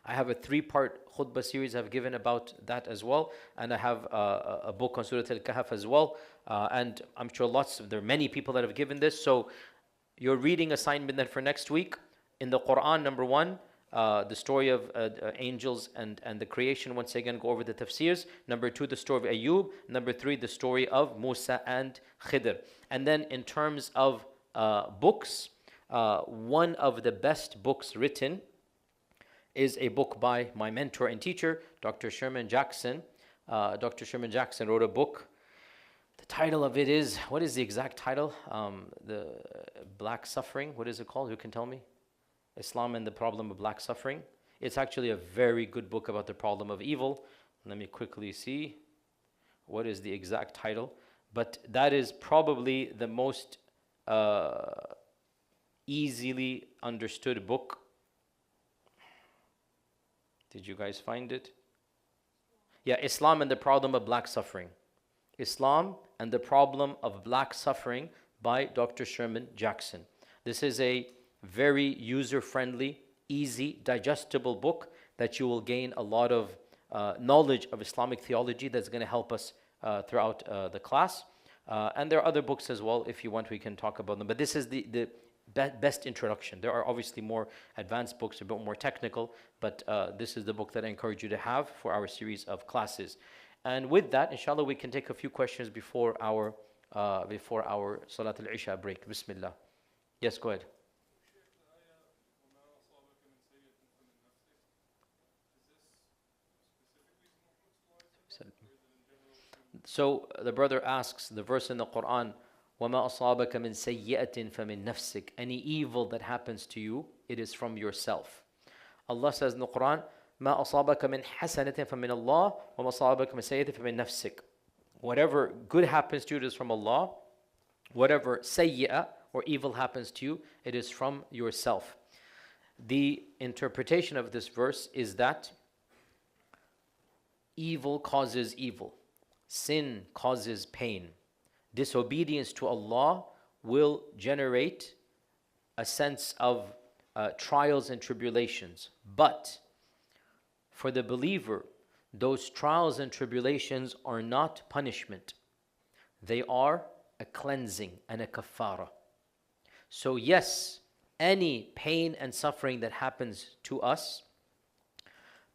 I have a 3-part khutbah series I've given about that as well. And I have a book on Surah Al-Kahf as well. And I'm sure there are many people that have given this. So your reading assignment then for next week, in the Qur'an, number 1, the story of angels and the creation, once again go over the tafsirs. Number 2, the story of Ayub. Number 3, the story of Musa and Khidr. And then in terms of books, one of the best books written is a book by my mentor and teacher, Dr. Sherman Jackson. Dr. Sherman Jackson wrote a book. The title of it is, what is the exact title? The Black Suffering, what is it called? Who can tell me? Islam and the Problem of Black Suffering. It's actually a very good book about the problem of evil. Let me quickly see what is the exact title. But that is probably the most easily understood book. Did you guys find it? Yeah, Islam and the Problem of Black Suffering. Islam and the Problem of Black Suffering by Dr. Sherman Jackson. This is a very user-friendly, easy, digestible book that you will gain a lot of knowledge of Islamic theology that's going to help us throughout the class. And there are other books as well. If you want, we can talk about them. But this is the best introduction. There are obviously more advanced books, a bit more technical, but this is the book that I encourage you to have for our series of classes. And with that, inshallah, we can take a few questions before our Salat al-Isha break. Bismillah. Yes, go ahead. So the brother asks, the verse in the Quran, وَمَا أَصَابَكَ مِنْ سَيِّئَةٍ فَمِنْ نَفْسِكَ. Any evil that happens to you, it is from yourself. Allah says in the Quran, مَا أَصَابَكَ مِنْ حَسَنَةٍ فَمِنَ اللَّهِ وَمَا أَصَابَكَ مِنْ سَيِّئَةٍ فَمِنْ نَفْسِكَ. Whatever good happens to you, it is from Allah. Whatever sayyi'ah or evil happens to you, it is from yourself. The interpretation of this verse is that evil causes evil. Sin causes pain. Disobedience to Allah will generate a sense of trials and tribulations. But for the believer, those trials and tribulations are not punishment. They are a cleansing and a kafara. So yes, any pain and suffering that happens to us,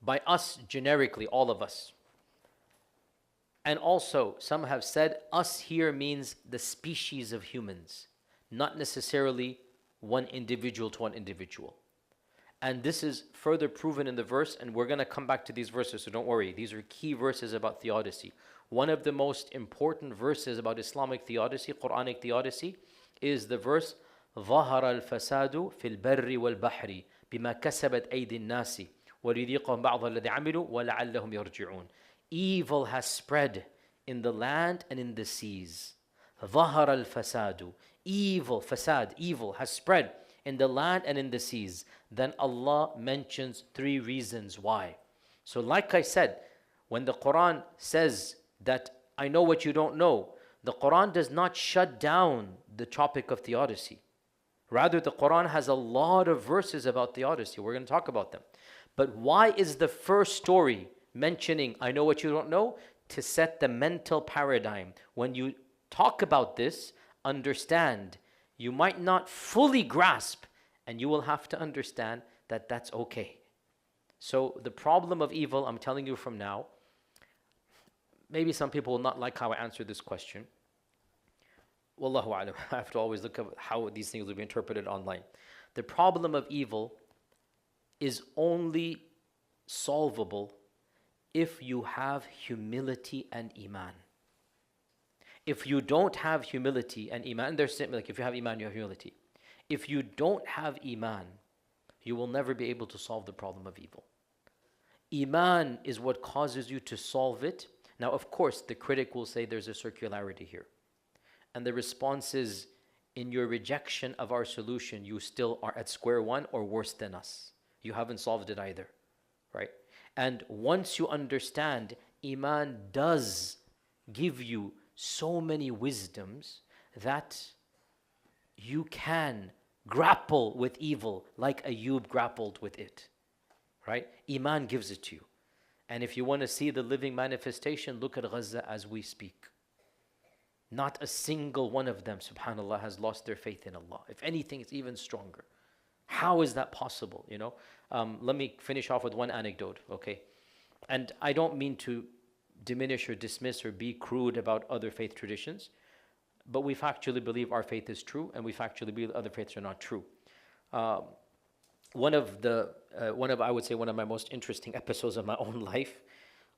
by us generically, all of us, and also, some have said, us here means the species of humans, not necessarily one individual to one individual. And this is further proven in the verse, and we're going to come back to these verses, so don't worry. These are key verses about theodicy. One of the most important verses about Islamic theodicy, Qur'anic theodicy, is the verse, ظَهَرَ الْفَسَادُ فِي الْبَرِّ وَالْبَحْرِ بِمَا كَسَبَتْ أَيْدِي النَّاسِ وَلِيُذِيقَهُمْ بَعْضَ الَّذِي عَمِلُوا وَلَعَلَّهُمْ يَرْجِعُونَ. Evil has spread in the land and in the seas. ظَهَرَ الْفَسَادُ. Evil, fasad, evil has spread in the land and in the seas. Then Allah mentions 3 reasons why. So like I said, when the Quran says that I know what you don't know, the Quran does not shut down the topic of theodicy. Rather, the Quran has a lot of verses about theodicy. We're going to talk about them. But why is the first story mentioning I know what you don't know? To set the mental paradigm. When you talk about this, understand You might not fully grasp, and you will have to understand that that's okay. So the problem of evil, I'm telling you from now, maybe some people will not like how I answer this question. Wallahu alam. I have to always look at how these things will be interpreted online. The problem of evil is only solvable if you have humility and iman. If you don't have humility and iman, they're saying, like, if you have iman, you have humility. If you don't have iman, you will never be able to solve the problem of evil. Iman is what causes you to solve it. Now, of course, the critic will say there's a circularity here. And the response is, in your rejection of our solution, you still are at square one or worse than us. You haven't solved it either, right? And once you understand, iman does give you so many wisdoms that you can grapple with evil like Ayub grappled with it, right? Iman gives it to you. And if you want to see the living manifestation, look at Gaza as we speak. Not a single one of them, subhanAllah, has lost their faith in Allah. If anything, it's even stronger. How is that possible, you know? Let me finish off with one anecdote, okay? And I don't mean to diminish or dismiss or be crude about other faith traditions, but we factually believe our faith is true, and we factually believe other faiths are not true. One of I would say one of my most interesting episodes of my own life,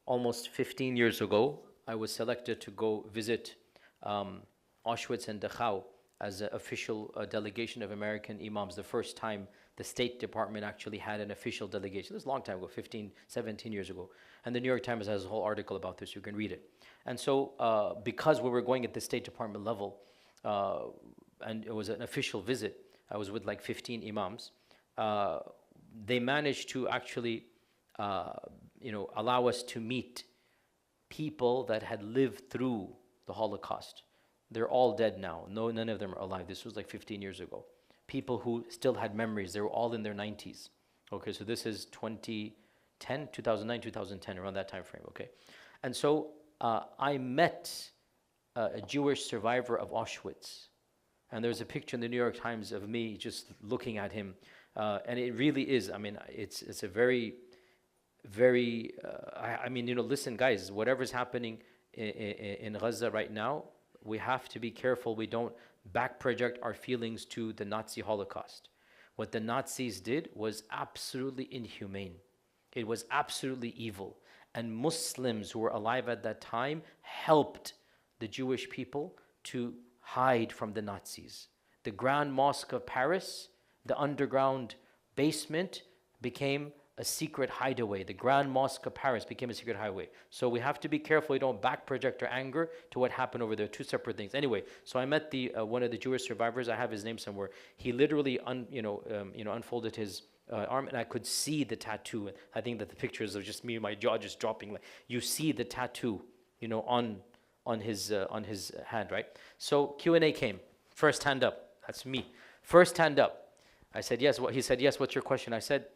almost 15 years ago, I was selected to go visit Auschwitz and Dachau as an official delegation of American imams. The first time the State Department actually had an official delegation. This was a long time ago, 15, 17 years ago. And the New York Times has a whole article about this. You can read it. And so because we were going at the State Department level, and it was an official visit, I was with like 15 imams, they managed to actually allow us to meet people that had lived through the Holocaust. They're all dead now. No, none of them are alive. This was like 15 years ago. People who still had memories. They were all in their 90s. Okay, so this is 2009, 2010, around that time frame. Okay, and so I met a Jewish survivor of Auschwitz, and there's a picture in the New York Times of me just looking at him, and it really is. I mean, it's a very, very. Listen, guys, whatever's happening in Gaza right now, we have to be careful we don't back project our feelings to the Nazi Holocaust. What the Nazis did was absolutely inhumane. It was absolutely evil. And Muslims who were alive at that time helped the Jewish people to hide from the Nazis. The Grand Mosque of Paris, the underground basement, became a secret hideaway. The Grand Mosque of Paris became a secret hideaway. So we have to be careful we don't back project our anger to what happened over there. Two separate things. Anyway, so I met one of the Jewish survivors. I have his name somewhere. He literally unfolded his arm, and I could see the tattoo. I think that the pictures of just me, my jaw just dropping. Like, you see the tattoo, on his hand, right? So Q&A came. First hand up. That's me. First hand up. I said yes. He said yes. What's your question? I said,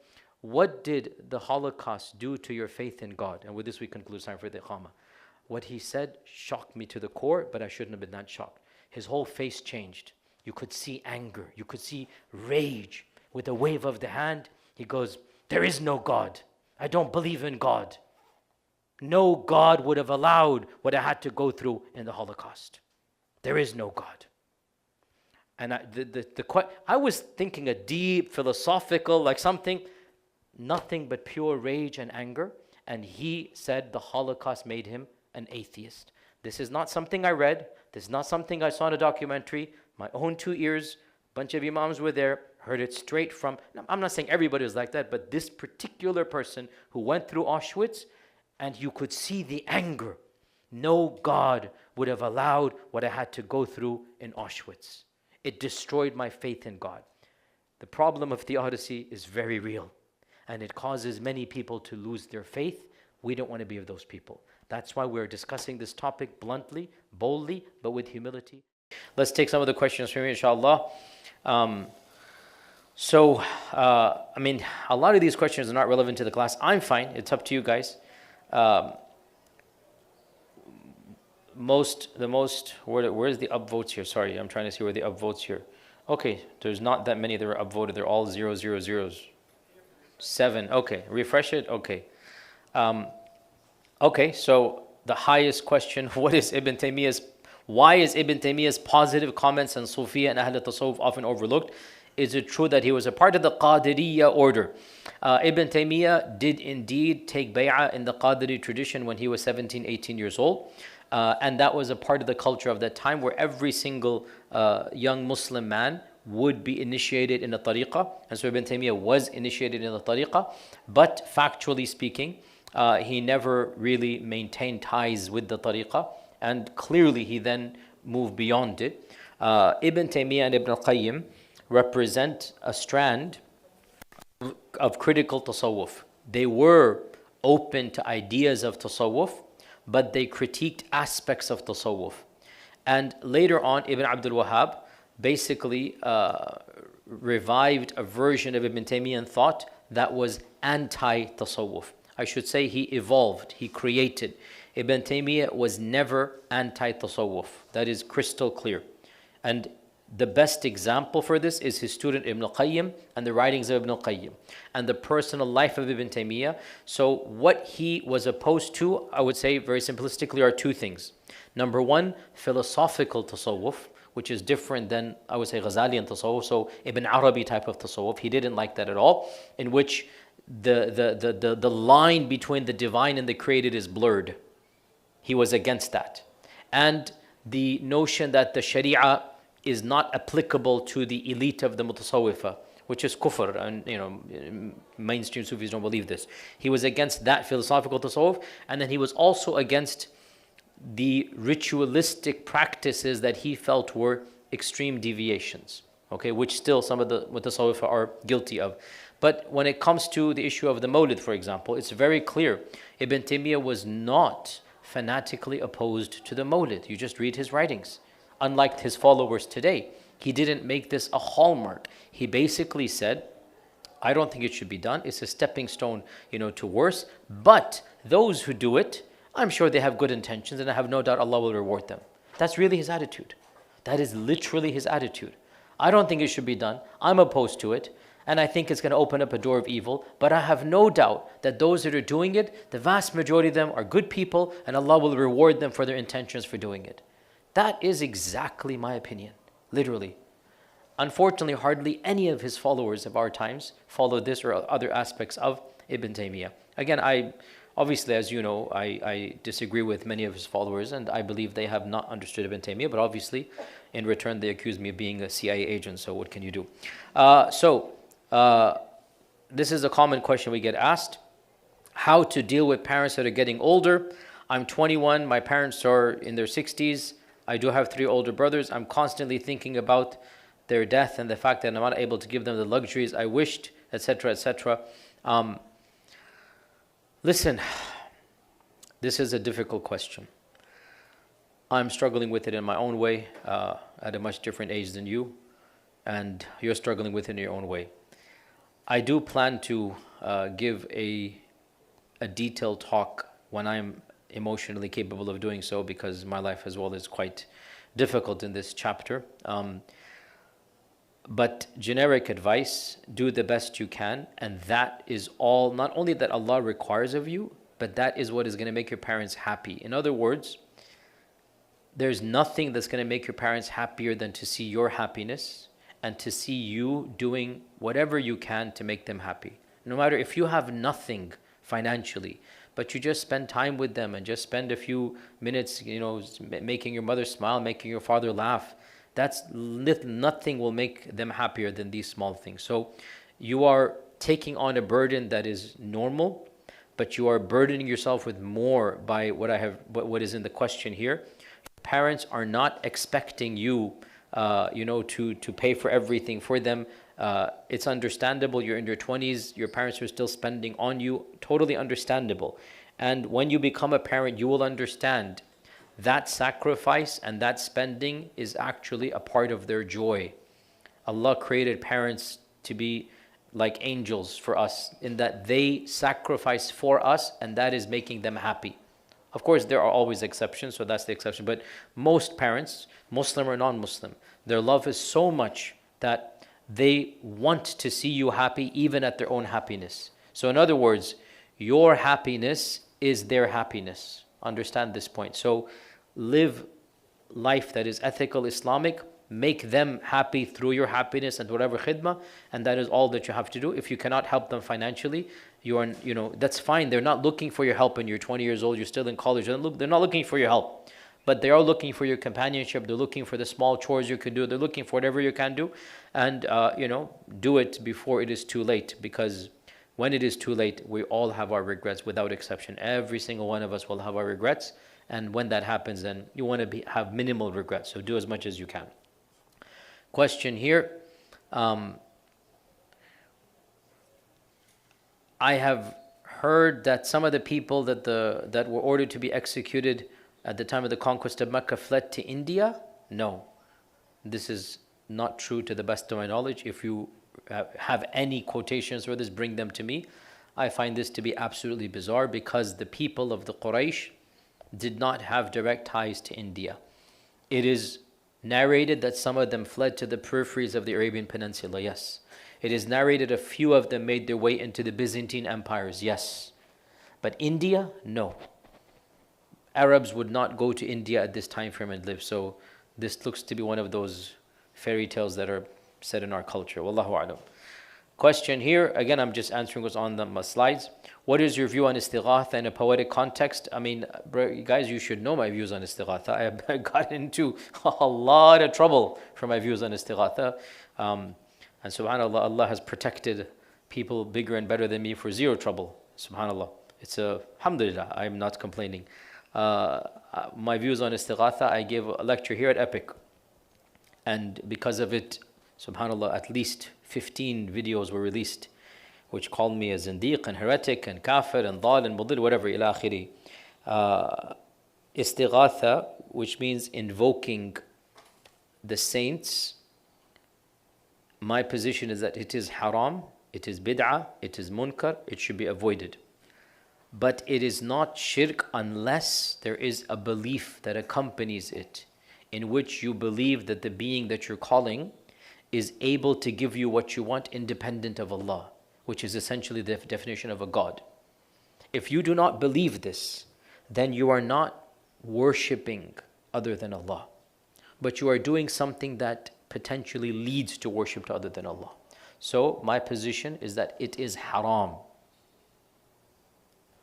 what did the Holocaust do to your faith in God? And with this we conclude time for the Iqamah. What he said shocked me to the core, but I shouldn't have been that shocked. His whole face changed. You could see anger. You could see rage. With a wave of the hand, he goes, there is no God. I don't believe in God. No God would have allowed what I had to go through in the Holocaust. There is no God. And I was thinking a deep, philosophical, like something, nothing but pure rage and anger. And he said the Holocaust made him an atheist. This is not something I read. This is not something I saw in a documentary. My own 2 ears, a bunch of imams were there, heard it straight from, I'm not saying everybody was like that, but this particular person who went through Auschwitz, and you could see the anger. No God would have allowed what I had to go through in Auschwitz. It destroyed my faith in God. The problem of theodicy is very real, and it causes many people to lose their faith. We don't want to be of those people. That's why we're discussing this topic bluntly, boldly, but with humility. Let's take some of the questions from here, inshallah. A lot of these questions are not relevant to the class. I'm fine. It's up to you guys. Where's the upvotes here? Sorry, I'm trying to see where the upvotes here. Okay, there's not that many that were upvoted. They're all 000s. 7. Okay, refresh it. Okay. Okay, so the highest question, why is Ibn Taymiyyah's positive comments on Sufiya and Ahl Tasawwuf often overlooked? Is it true that he was a part of the Qadiriyya order? Ibn Taymiyyah did indeed take bay'ah in the Qadiri tradition when he was 17, 18 years old. And that was a part of the culture of that time where every single young Muslim man would be initiated in the tariqah. And so Ibn Taymiyyah was initiated in the tariqah. But factually speaking, he never really maintained ties with the tariqah. And clearly he then moved beyond it. Ibn Taymiyyah and Ibn al-Qayyim represent a strand of critical tasawwuf. They were open to ideas of tasawwuf, but they critiqued aspects of tasawwuf. And later on, Ibn Abdul Wahhab basically revived a version of Ibn Taymiyyah thought that was anti-tasawwuf. I should say he evolved, he created. Ibn Taymiyyah was never anti-tasawwuf. That is crystal clear. And the best example for this is his student Ibn al-Qayyim and the writings of Ibn al-Qayyim and the personal life of Ibn Taymiyyah. So what he was opposed to, I would say very simplistically, are two things. Number one, philosophical tasawwuf, which is different than, I would say, Ghazalian tasawwuf, so Ibn Arabi type of tasawwuf. He didn't like that at all, in which the line between the divine and the created is blurred. He was against that. And the notion that the Sharia is not applicable to the elite of the mutasawwifa, which is kufr, and mainstream Sufis don't believe this. He was against that philosophical tasawwuf, and then he was also against the ritualistic practices that he felt were extreme deviations, okay, which still some of the mutasawwifa are guilty of. But when it comes to the issue of the Mawlid, for example, it's very clear. Ibn Taymiyyah was not fanatically opposed to the Mawlid. You just read his writings. Unlike his followers today, he didn't make this a hallmark. He basically said, I don't think it should be done. It's a stepping stone, to worse. But those who do it, I'm sure they have good intentions, and I have no doubt Allah will reward them. That's really his attitude. That is literally his attitude. I don't think it should be done. I'm opposed to it. And I think it's going to open up a door of evil. But I have no doubt that those that are doing it, the vast majority of them are good people, and Allah will reward them for their intentions for doing it. That is exactly my opinion, literally. Unfortunately, hardly any of his followers of our times follow this or other aspects of Ibn Taymiyyah. Again, obviously, as you know, I disagree with many of his followers, and I believe they have not understood Ibn Taymiyyah, but obviously, in return, they accuse me of being a CIA agent, so what can you do? This is a common question we get asked. How to deal with parents that are getting older? I'm 21, my parents are in their 60s. I do have 3 older brothers. I'm constantly thinking about their death and the fact that I'm not able to give them the luxuries I wished, etc., etc. Listen, this is a difficult question. I'm struggling with it in my own way, at a much different age than you, and you're struggling with it in your own way. I do plan to give a detailed talk when I'm emotionally capable of doing so, because my life as well is quite difficult in this chapter. But generic advice, do the best you can, and that is all, not only that Allah requires of you, but that is what is going to make your parents happy. In other words, there's nothing that's going to make your parents happier than to see your happiness and to see you doing whatever you can to make them happy. No matter if you have nothing financially, but you just spend time with them and just spend a few minutes, making your mother smile, making your father laugh. Nothing will make them happier than these small things. So you are taking on a burden that is normal, but you are burdening yourself with more by what is in the question here. Parents are not expecting you, to pay for everything for them. It's understandable. You're in your 20s. Your parents are still spending on you. Totally understandable. And when you become a parent, you will understand that sacrifice and that spending is actually a part of their joy. Allah created parents to be like angels for us, in that they sacrifice for us, and that is making them happy. Of course, there are always exceptions, so that's the exception. But most parents, Muslim or non-Muslim, their love is so much that they want to see you happy even at their own happiness. So in other words, your happiness is their happiness. Understand this point. So live life that is ethical, Islamic, make them happy through your happiness and whatever khidmah, and that is all that you have to do. If you cannot help them financially, that's fine. They're not looking for your help when you're 20 years old, you're still in college. They're not looking for your help, but they are looking for your companionship. They're looking for the small chores you can do. They're looking for whatever you can do, and do it before it is too late, because when it is too late, we all have our regrets without exception. Every single one of us will have our regrets, and when that happens, then you want to have minimal regrets. So do as much as you can. Question here. I have heard that some of the people that were ordered to be executed at the time of the conquest of Mecca fled to India. No, this is not true to the best of my knowledge. If you have any quotations for this, bring them to me. I find this to be absolutely bizarre, because the people of the Quraysh did not have direct ties to India. It is narrated that some of them fled to the peripheries of the Arabian Peninsula, yes. It is narrated a few of them made their way into the Byzantine empires, yes. But India, no. Arabs would not go to India at this time frame and live. So this looks to be one of those fairy tales that are said in our culture. Wallahu a'lam. Question here, again, I'm just answering what's on the slides. What is your view on Istigatha in a poetic context? I mean, guys, you should know my views on Istigatha. I got into a lot of trouble for my views on Istigatha. And subhanAllah, Allah has protected people bigger and better than me for zero trouble. SubhanAllah. It's alhamdulillah, I'm not complaining. My views on Istigatha, I gave a lecture here at Epic. And because of it, subhanAllah, at least 15 videos were released, which called me a zindiq and heretic and kafir and dal and mudil, whatever, ila akhiri. Istighatha, which means invoking the saints, my position is that it is haram, it is bid'ah, it is munkar, it should be avoided. But it is not shirk unless there is a belief that accompanies it, in which you believe that the being that you're calling is able to give you what you want independent of Allah, which is essentially the definition of a God. If you do not believe this, then you are not worshipping other than Allah, but you are doing something that potentially leads to worship to other than Allah. So my position is that it is haram,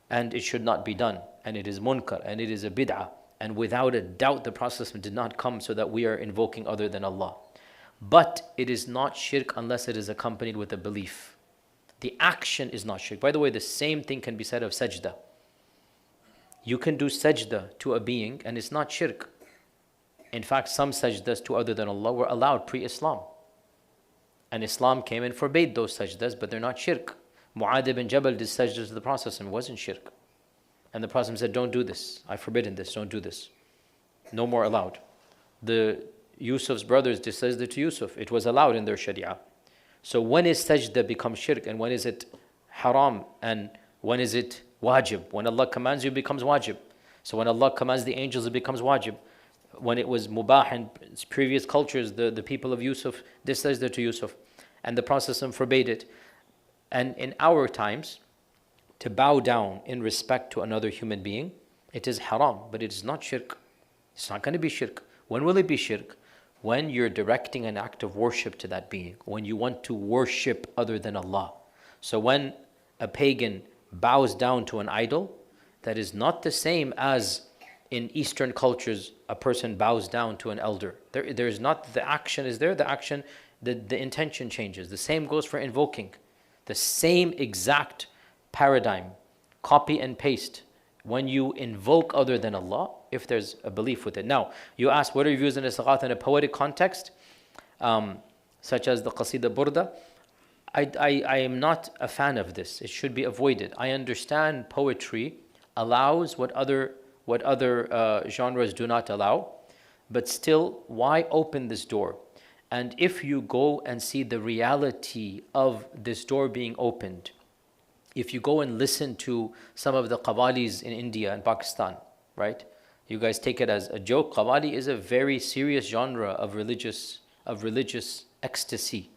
and it should not be done, and it is munkar, and it is a bid'ah, and without a doubt the Prophet did not come so that we are invoking other than Allah. But it is not shirk unless it is accompanied with a belief. The action is not shirk. By the way, the same thing can be said of sajda. You can do sajda to a being and it's not shirk. In fact, some sajdas to other than Allah were allowed pre-Islam. And Islam came and forbade those sajdas, but they're not shirk. Mu'adh ibn Jabal did sajdas to the Prophet and it wasn't shirk. And the Prophet said, don't do this. I've forbidden this, don't do this. No more allowed. The Yusuf's brothers did sajda to Yusuf. It was allowed in their sharia. So when is sajda become shirk, and when is it haram, and when is it wajib? When Allah commands you, it becomes wajib. So when Allah commands the angels, it becomes wajib. When it was mubah in previous cultures, the people of Yusuf did sajda to Yusuf, and the Prophet forbade it. And in our times, to bow down in respect to another human being, it is haram, but it is not shirk. It's not going to be shirk. When will it be shirk? When you're directing an act of worship to that being, when you want to worship other than Allah. So when a pagan bows down to an idol, that is not the same as in Eastern cultures a person bows down to an elder. There is not, the action is there, the action, the intention changes. The same goes for invoking. The same exact paradigm, copy and paste. When you invoke other than Allah, if there's a belief with it. Now, you ask, what are your views on Istigatha in a poetic context, such as the Qasida Burda? I am not a fan of this. It should be avoided. I understand poetry allows what other genres do not allow, but still, why open this door? And if you go and see the reality of this door being opened, if you go and listen to some of the qawwalis in India and Pakistan, right? You guys take it as a joke. Qawwali is a very serious genre of religious ecstasy.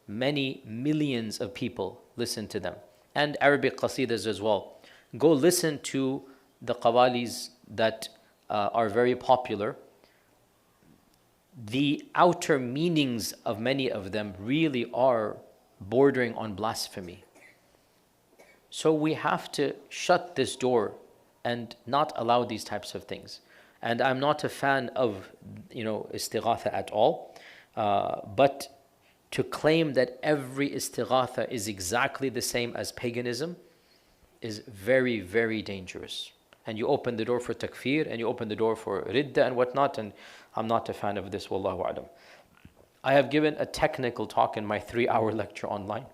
Many millions of people listen to them. And Arabic qasidas as well. Go listen to the qawalis that are very popular. The outer meanings of many of them really are bordering on blasphemy. So we have to shut this door and not allow these types of things. And I'm not a fan of, Istigatha at all. But to claim that every Istigatha is exactly the same as paganism is very, very dangerous. And you open the door for takfir, and you open the door for ridda and whatnot, and I'm not a fan of this, wallahu alam. I have given a technical talk in my 3-hour lecture online,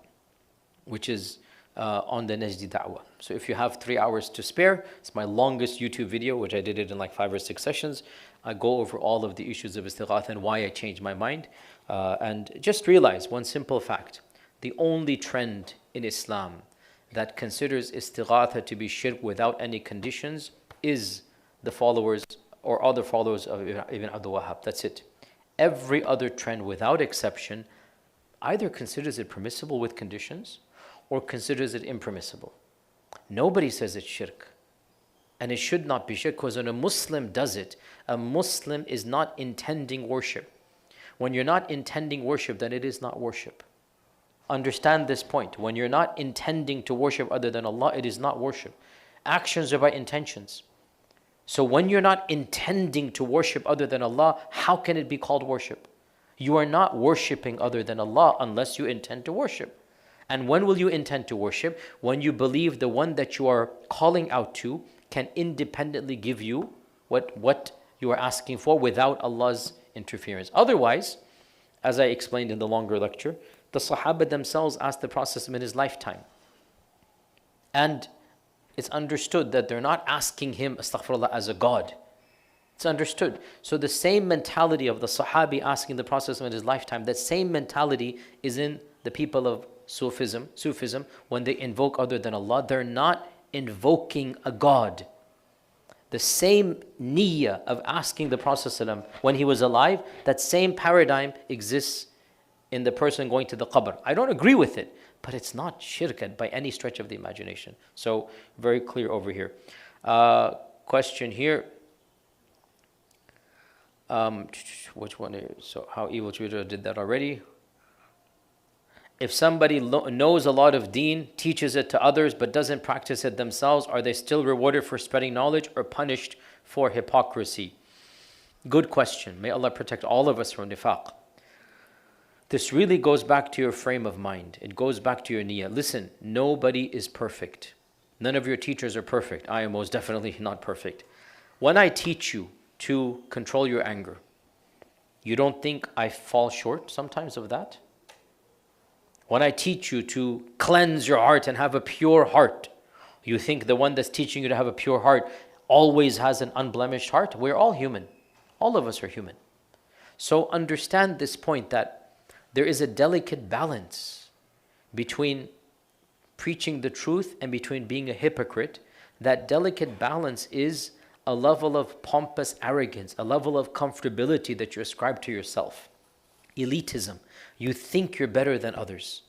which is on the Najdi Da'wah. So if you have 3 hours to spare, it's my longest YouTube video, which I did it in like 5 or 6 sessions. I go over all of the issues of Istighatha and why I changed my mind. And just realize one simple fact. The only trend in Islam that considers Istighatha to be shirk without any conditions is the followers or other followers of Ibn Abdul Wahhab. That's it. Every other trend without exception either considers it permissible with conditions or considers it impermissible. Nobody says it's shirk. And it should not be shirk, because when a Muslim does it, a Muslim is not intending worship. When you're not intending worship, then it is not worship. Understand this point. When you're not intending to worship other than Allah, it is not worship. Actions are by intentions. So when you're not intending to worship other than Allah, how can it be called worship? You are not worshiping other than Allah unless you intend to worship. And when will you intend to worship? When you believe the one that you are calling out to can independently give you what you are asking for without Allah's interference. Otherwise, as I explained in the longer lecture, the Sahaba themselves asked the Prophet in his lifetime. And it's understood that they're not asking him, astaghfirullah, as a God. It's understood. So the same mentality of the Sahabi asking the Prophet in his lifetime, that same mentality is in the people of Sufism. When they invoke other than Allah, they're not invoking a God. The same niyyah of asking the Prophet ﷺ when he was alive, that same paradigm exists in the person going to the qabr. I don't agree with it, but it's not shirk by any stretch of the imagination. So very clear over here. Question here. Which one is, so how evil Twitter did that already. If somebody knows a lot of deen, teaches it to others, but doesn't practice it themselves, are they still rewarded for spreading knowledge or punished for hypocrisy? Good question. May Allah protect all of us from nifaq. This really goes back to your frame of mind. It goes back to your niyyah. Listen, nobody is perfect. None of your teachers are perfect. I am most definitely not perfect. When I teach you to control your anger, you don't think I fall short sometimes of that? When I teach you to cleanse your heart and have a pure heart, you think the one that's teaching you to have a pure heart always has an unblemished heart? We're all human. All of us are human. So understand this point, that there is a delicate balance between preaching the truth and between being a hypocrite. That delicate balance is a level of pompous arrogance, a level of comfortability that you ascribe to yourself. Elitism. You think you're better than others.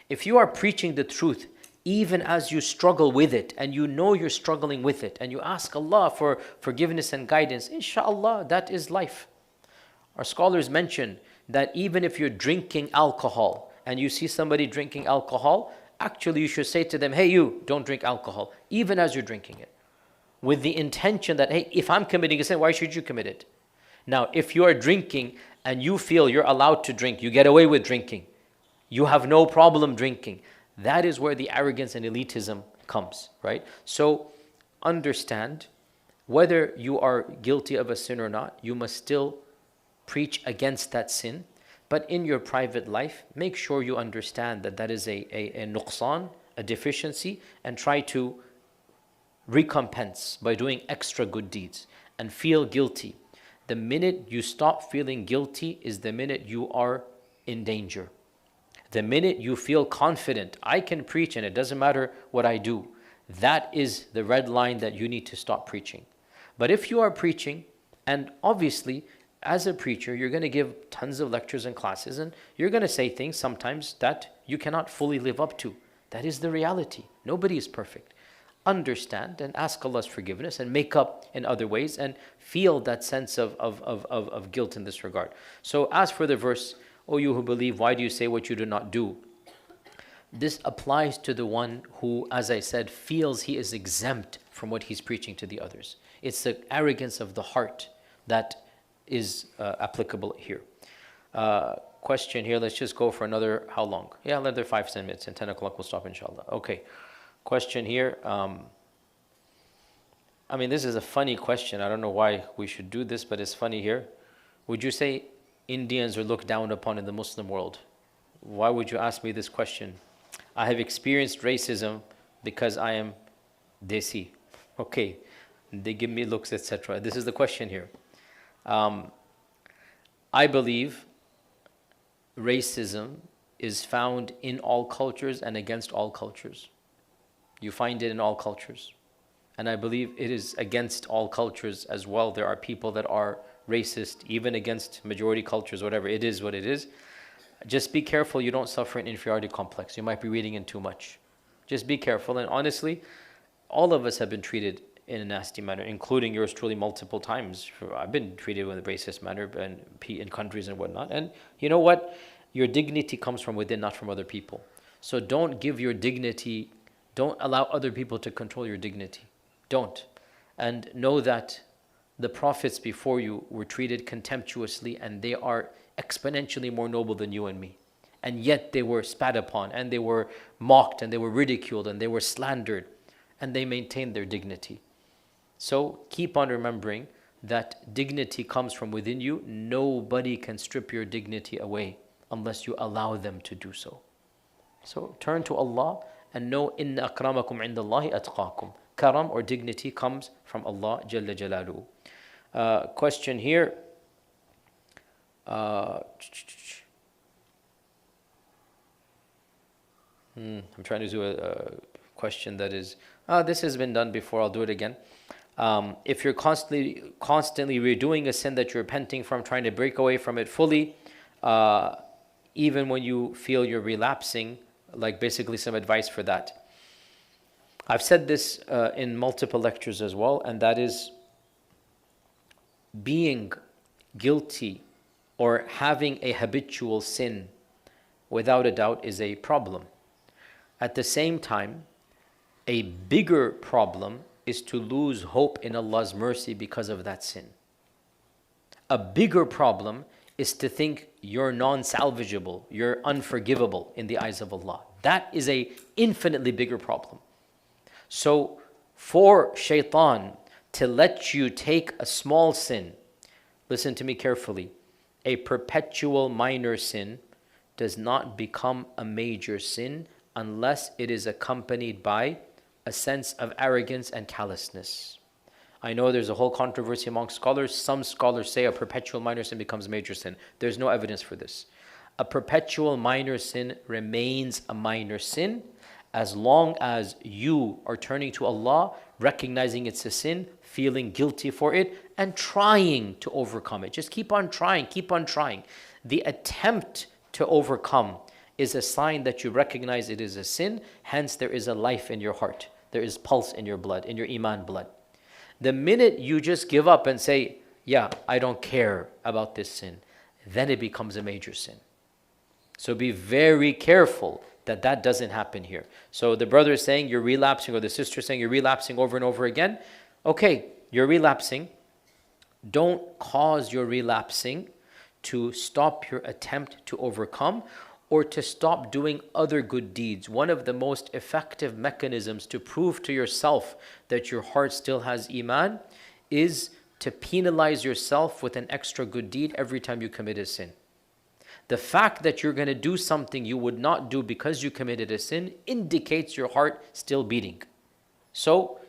If you are preaching the truth, even as you struggle with it, and you know you're struggling with it, and you ask Allah for forgiveness and guidance, inshallah, that is life. Our scholars mention that even if you're drinking alcohol, and you see somebody drinking alcohol, actually you should say to them, hey, you, don't drink alcohol, even as you're drinking it. With the intention that, hey, if I'm committing a sin, why should you commit it? Now, if you are drinking and you feel you're allowed to drink, you get away with drinking, you have no problem drinking, that is where the arrogance and elitism comes, right? So understand, whether you are guilty of a sin or not, you must still preach against that sin. But in your private life, make sure you understand that that is a nuqsan, a deficiency, and try to recompense by doing extra good deeds and feel guilty. The minute you stop feeling guilty is the minute you are in danger. The minute you feel confident, I can preach and it doesn't matter what I do, that is the red line that you need to stop preaching. But if you are preaching, and obviously as a preacher, you're going to give tons of lectures and classes, and you're going to say things sometimes that you cannot fully live up to. That is the reality. Nobody is perfect. Understand and ask Allah's forgiveness and make up in other ways and feel that sense of guilt in this regard. So as for the verse, O you who believe, why do you say what you do not do? This applies to the one who, as I said, feels he is exempt from what he's preaching to the others. It's the arrogance of the heart that is applicable here. Question here, let's just go for another, how long? Yeah, another 5-10 minutes, and 10 o'clock we'll stop inshallah. Okay, question here. I mean, this is a funny question. I don't know why we should do this, but it's funny here. Would you say Indians are looked down upon in the Muslim world? Why would you ask me this question? I have experienced racism because I am Desi. Okay, they give me looks, etc. This is the question here. I believe racism is found in all cultures and against all cultures. You find it in all cultures. And I believe it is against all cultures as well. There are people that are racist, even against majority cultures, whatever. It is what it is. Just be careful you don't suffer an inferiority complex. You might be reading in too much. Just be careful. And honestly, all of us have been treated in a nasty manner, including yours truly multiple times. I've been treated in a racist manner and in countries and whatnot. And you know what? Your dignity comes from within, not from other people. So don't give your dignity, don't allow other people to control your dignity. Don't. And know that the prophets before you were treated contemptuously, and they are exponentially more noble than you and me. And yet they were spat upon, and they were mocked, and they were ridiculed, and they were slandered, and they maintained their dignity. So keep on remembering that dignity comes from within you. Nobody can strip your dignity away unless you allow them to do so. So turn to Allah and know, inna akramakum indallahi atqakum. Karam or dignity comes from Allah Jalla Jalaluhu. Question here. I'm trying to do a question that is, this has been done before, I'll do it again. If you're constantly redoing a sin that you're repenting from, trying to break away from it fully, even when you feel you're relapsing, like basically some advice for that. I've said this in multiple lectures as well, and that is being guilty or having a habitual sin, without a doubt, is a problem. At the same time, a bigger problem is to lose hope in Allah's mercy because of that sin. A bigger problem is to think you're non-salvageable, you're unforgivable in the eyes of Allah. That is an infinitely bigger problem. So for shaitan to let you take a small sin, listen to me carefully, a perpetual minor sin does not become a major sin unless it is accompanied by a sense of arrogance and callousness. I know there's a whole controversy among scholars. Some scholars say a perpetual minor sin becomes major sin. There's no evidence for this. A perpetual minor sin remains a minor sin as long as you are turning to Allah, recognizing it's a sin, feeling guilty for it, and trying to overcome it. Just keep on trying, keep on trying. The attempt to overcome is a sign that you recognize it is a sin, hence there is a life in your heart. There is pulse in your blood, in your iman blood. The minute you just give up and say, yeah, I don't care about this sin, then it becomes a major sin. So be very careful that that doesn't happen here. So the brother is saying you're relapsing, or the sister is saying you're relapsing over and over again. Okay, you're relapsing. Don't cause your relapsing to stop your attempt to overcome or to stop doing other good deeds. One of the most effective mechanisms to prove to yourself that your heart still has iman is to penalize yourself with an extra good deed every time you commit a sin. The fact that you're going to do something you would not do because you committed a sin indicates your heart still beating. So,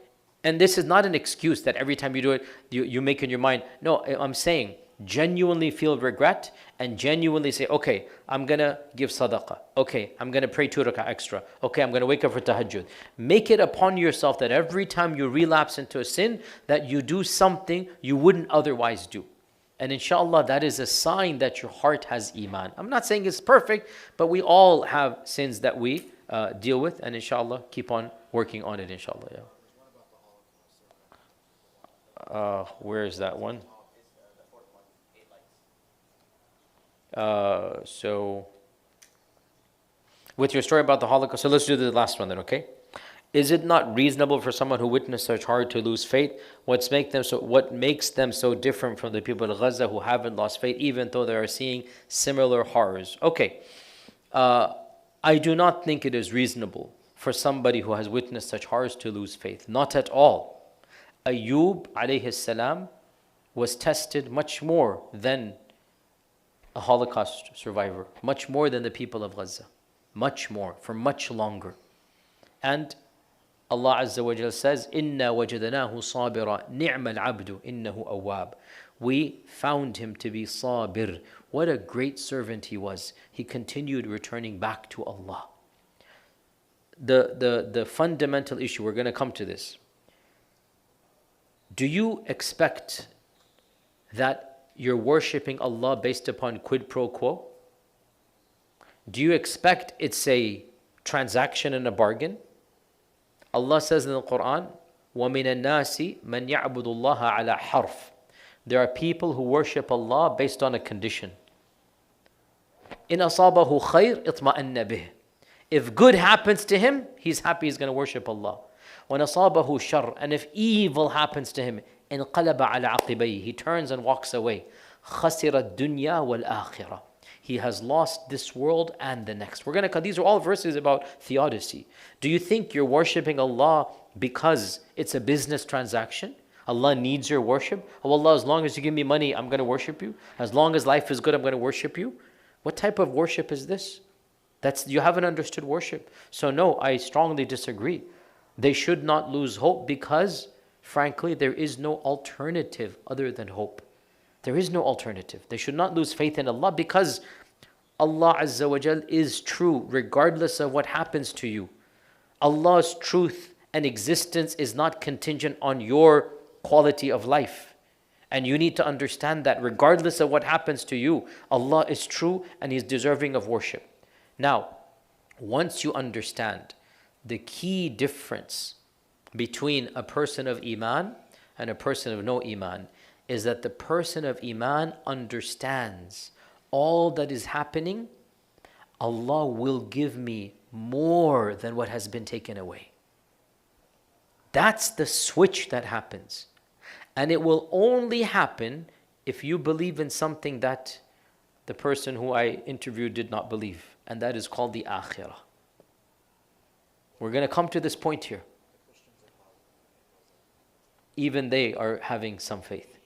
and this is not an excuse that every time you do it, you make in your mind. No, I'm saying genuinely feel regret and genuinely say, okay, I'm going to give sadaqah. Okay, I'm going to pray 2 rak'ah extra. Okay, I'm going to wake up for tahajjud. Make it upon yourself that every time you relapse into a sin, that you do something you wouldn't otherwise do. And inshallah, that is a sign that your heart has iman. I'm not saying it's perfect, but we all have sins that we deal with, and inshallah, keep on working on it, inshallah. Yeah. Where is that one? So, with your story about the Holocaust, so let's do the last one then, okay? Is it not reasonable for someone who witnessed such horror to lose faith? What makes them so different from the people of Gaza who haven't lost faith, even though they are seeing similar horrors? Okay, I do not think it is reasonable for somebody who has witnessed such horrors to lose faith. Not at all. Ayub alayhi salam was tested much more than a Holocaust survivor, much more than the people of Gaza, much more, for much longer. And Allah Azza wa Jalla says, "Inna wajadnahu sabira ni'mal abdu innahu awwab." We found him to be sabir. What a great servant he was. He continued returning back to Allah. The fundamental issue, we're going to come to this. Do you expect that you're worshipping Allah based upon quid pro quo? Do you expect it's a transaction and a bargain? Allah says in the Qur'an, وَمِنَ النَّاسِ مَنْ يَعْبُدُ اللَّهَ عَلَى حَرْفٍ. There are people who worship Allah based on a condition. إِنْ أَصَابَهُ خَيْرٍ اطْمَأَنَّ بِهِ. If good happens to him, he's happy, he's going to worship Allah. وَإِنْ أَصَابَهُ شَرٍ. And if evil happens to him, انقلب على عقبيه. He turns and walks away. خَسِرَ الدُّنْيَا وَالْآخِرَةِ. He has lost this world and the next. These are all verses about theodicy. Do you think you're worshipping Allah because it's a business transaction? Allah needs your worship. Oh Allah, as long as you give me money, I'm going to worship you. As long as life is good, I'm going to worship you. What type of worship is this? You haven't understood worship. So no, I strongly disagree. They should not lose hope because, frankly, there is no alternative other than hope. There is no alternative. They should not lose faith in Allah because Allah Azza wa Jal is true regardless of what happens to you. Allah's truth and existence is not contingent on your quality of life. And you need to understand that regardless of what happens to you, Allah is true and He's deserving of worship. Now, once you understand the key difference between a person of Iman and a person of no Iman, is that the person of Iman understands all that is happening, Allah will give me more than what has been taken away. That's the switch that happens. And it will only happen if you believe in something that the person who I interviewed did not believe. And that is called the akhirah. We're going to come to this point here. Even they are having some faith.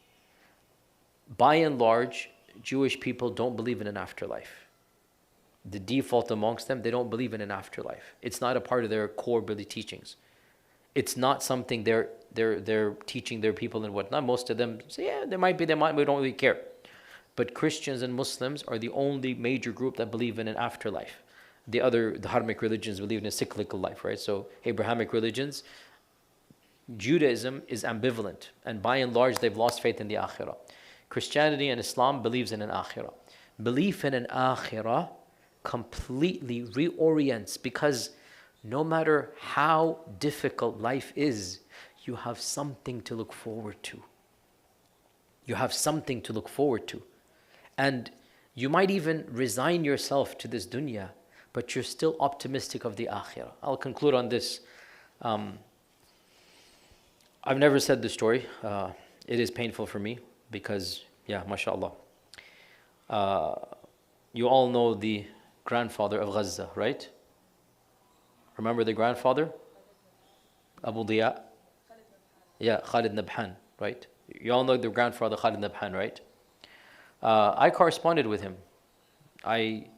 By and large, Jewish people don't believe in an afterlife. The default amongst them, they don't believe in an afterlife. It's not a part of their core belief teachings. It's not something they're teaching their people and whatnot. Most of them say, yeah, there might be, we don't really care. But Christians and Muslims are the only major group that believe in an afterlife. The Dharmic religions believe in a cyclical life, right? So Abrahamic religions, Judaism is ambivalent. And by and large, they've lost faith in the akhirah. Christianity and Islam believes in an akhirah. Belief in an akhirah completely reorients, because no matter how difficult life is, you have something to look forward to. You have something to look forward to. And you might even resign yourself to this dunya, but you're still optimistic of the akhirah. I'll conclude on this. I've never said this story. It is painful for me. Because, mashallah. You all know the grandfather of Gaza, right? Remember the grandfather? Abu Diya? Khaled Nabhan, right? You all know the grandfather Khaled Nabhan, right? I corresponded with him. I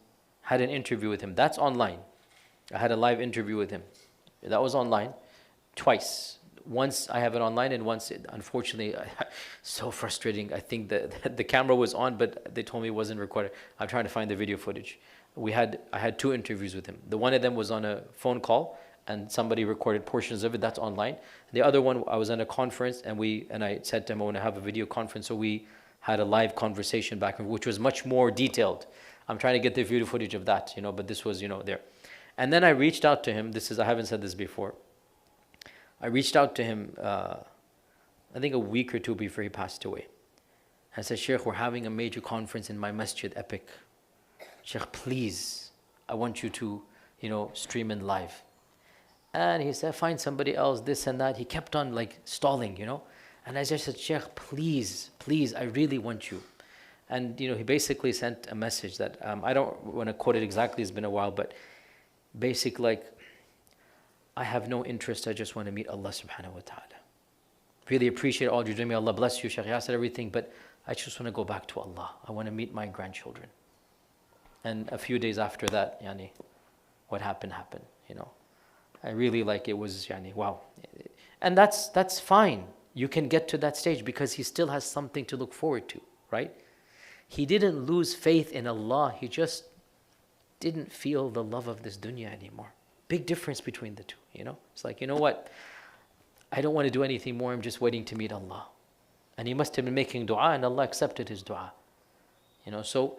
had an interview with him. That's online. I had a live interview with him. That was online twice. Once I have it online, and once, unfortunately, so frustrating. I think the camera was on, but they told me it wasn't recorded. I'm trying to find the video footage. I had 2 interviews with him. The one of them was on a phone call, and somebody recorded portions of it. That's online. The other one, I was in a conference, and I said to him, I want to have a video conference. So we had a live conversation back, which was much more detailed. I'm trying to get the video footage of that, but this was, there. And then I reached out to him. I haven't said this before. I reached out to him, I think a week or two before he passed away. I said, Shaykh, we're having a major conference in my masjid, Epic. Shaykh, please, I want you to, stream in live. And he said, find somebody else, this and that. He kept on like stalling, And I just said, Shaykh, please, I really want you. And, he basically sent a message that, I don't want to quote it exactly, it's been a while, but basically like, I have no interest, I just want to meet Allah subhanahu wa ta'ala. Really appreciate all you're doing. May Allah bless you, Shaykh Yasir, everything, but I just want to go back to Allah. I want to meet my grandchildren. And a few days after that, what happened, I really it was, wow. And that's fine. You can get to that stage because he still has something to look forward to, right? He didn't lose faith in Allah. He just didn't feel the love of this dunya anymore. Big difference between the two, It's like, you know what? I don't want to do anything more. I'm just waiting to meet Allah. And he must have been making dua and Allah accepted his dua. So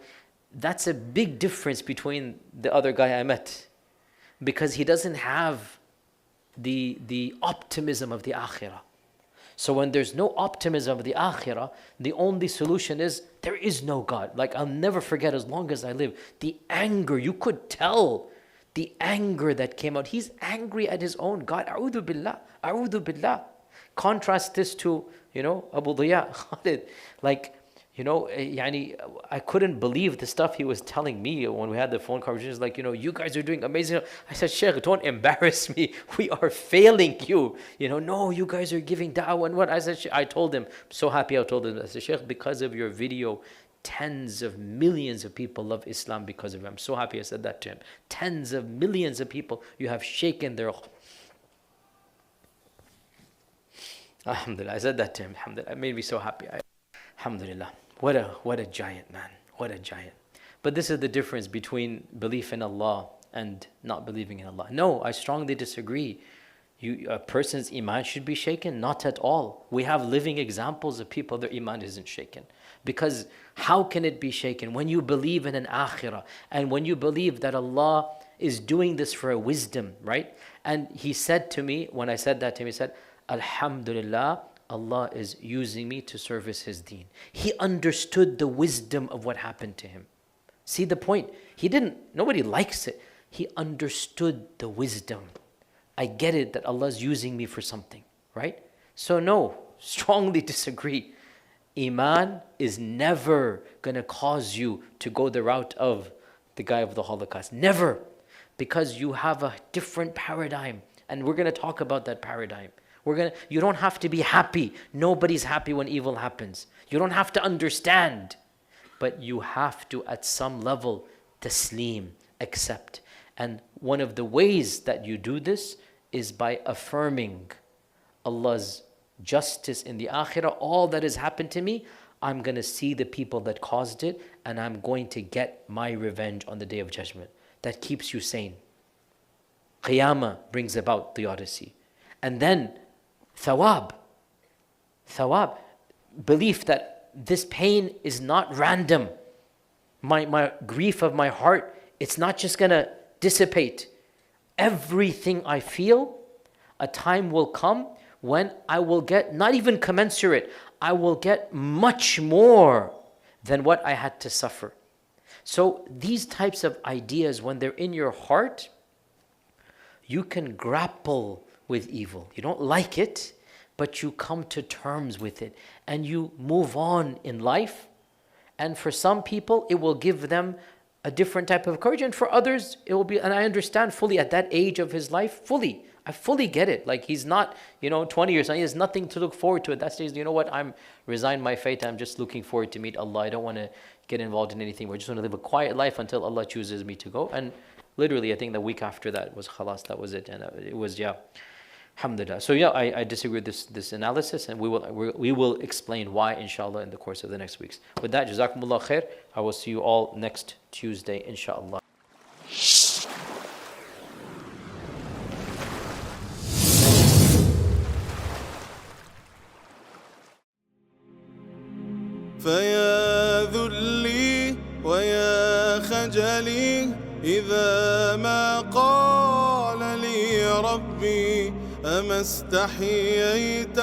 that's a big difference between the other guy I met. Because he doesn't have the optimism of the akhirah. So when there's no optimism of the akhirah, the only solution is there is no God. Like I'll never forget as long as I live. The anger, you could tell the anger that came out. He's angry at his own God. A'udhu billah. A'udhu billah. Contrast this to, Abu Diya Khaled. I couldn't believe the stuff he was telling me when we had the phone conversations. You guys are doing amazing. I said, Shaykh, don't embarrass me. We are failing you. No, you guys are giving da'wah and what? I said, I told him, I'm so happy I told him. I said, Shaykh, because of your video, tens of millions of people love Islam because of him. I'm so happy I said that to him. Tens of millions of people, you have shaken their... Alhamdulillah, I said that to him. Alhamdulillah, it made me so happy. Alhamdulillah. What a giant, man. What a giant. But this is the difference between belief in Allah and not believing in Allah. No, I strongly disagree. A person's iman should be shaken? Not at all. We have living examples of people their iman isn't shaken. Because how can it be shaken? When you believe in an akhirah and when you believe that Allah is doing this for a wisdom, right? And he said to me, when I said that to him, he said, Alhamdulillah, Allah is using me to service His deen. He understood the wisdom of what happened to him. See the point? Nobody likes it. He understood the wisdom. I get it that Allah is using me for something, right? So no, strongly disagree. Iman is never going to cause you to go the route of the guy of the Holocaust. Never. Because you have a different paradigm. And we're going to talk about that paradigm. You don't have to be happy. Nobody's happy when evil happens. You don't have to understand. But you have to, at some level, taslim, accept. And one of the ways that you do this is by affirming Allah's justice in the akhirah. All that has happened to me, I'm going to see the people that caused it, and I'm going to get my revenge on the Day of Judgment. That keeps you sane. Qiyamah brings about theodicy. And then thawab, belief that this pain is not random. My grief of my heart, it's not just going to dissipate. Everything I feel, a time will come when I will get, not even commensurate, I will get much more than what I had to suffer. So these types of ideas, when they're in your heart, you can grapple with evil. You don't like it, but you come to terms with it and you move on in life. And for some people, it will give them a different type of courage, and for others, it will be, and I understand fully at that age of his life, I fully get it. Like he's not, 20 years, he has nothing to look forward to at that stage. You know what, I'm resigned my fate, I'm just looking forward to meet Allah. I don't want to get involved in anything. I just want to live a quiet life until Allah chooses me to go. And literally, I think the week after that was khalas, that was it. And it was, alhamdulillah. So I disagree with this analysis, and we will explain why, inshallah, in the course of the next weeks. With that, jazakumullah khair. I will see you all next Tuesday, inshallah. فيا أجلي إذا ما قال لي ربي أما استحييت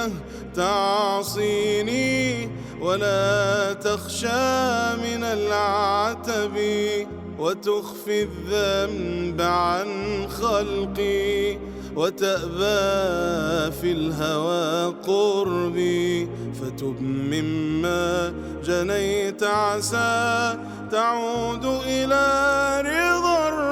تعصيني ولا تخشى من العتب وتخفي الذنب عن خلقي وتأبى في الهوى قربي فتب مما جنيت عسى تعود إلى رضا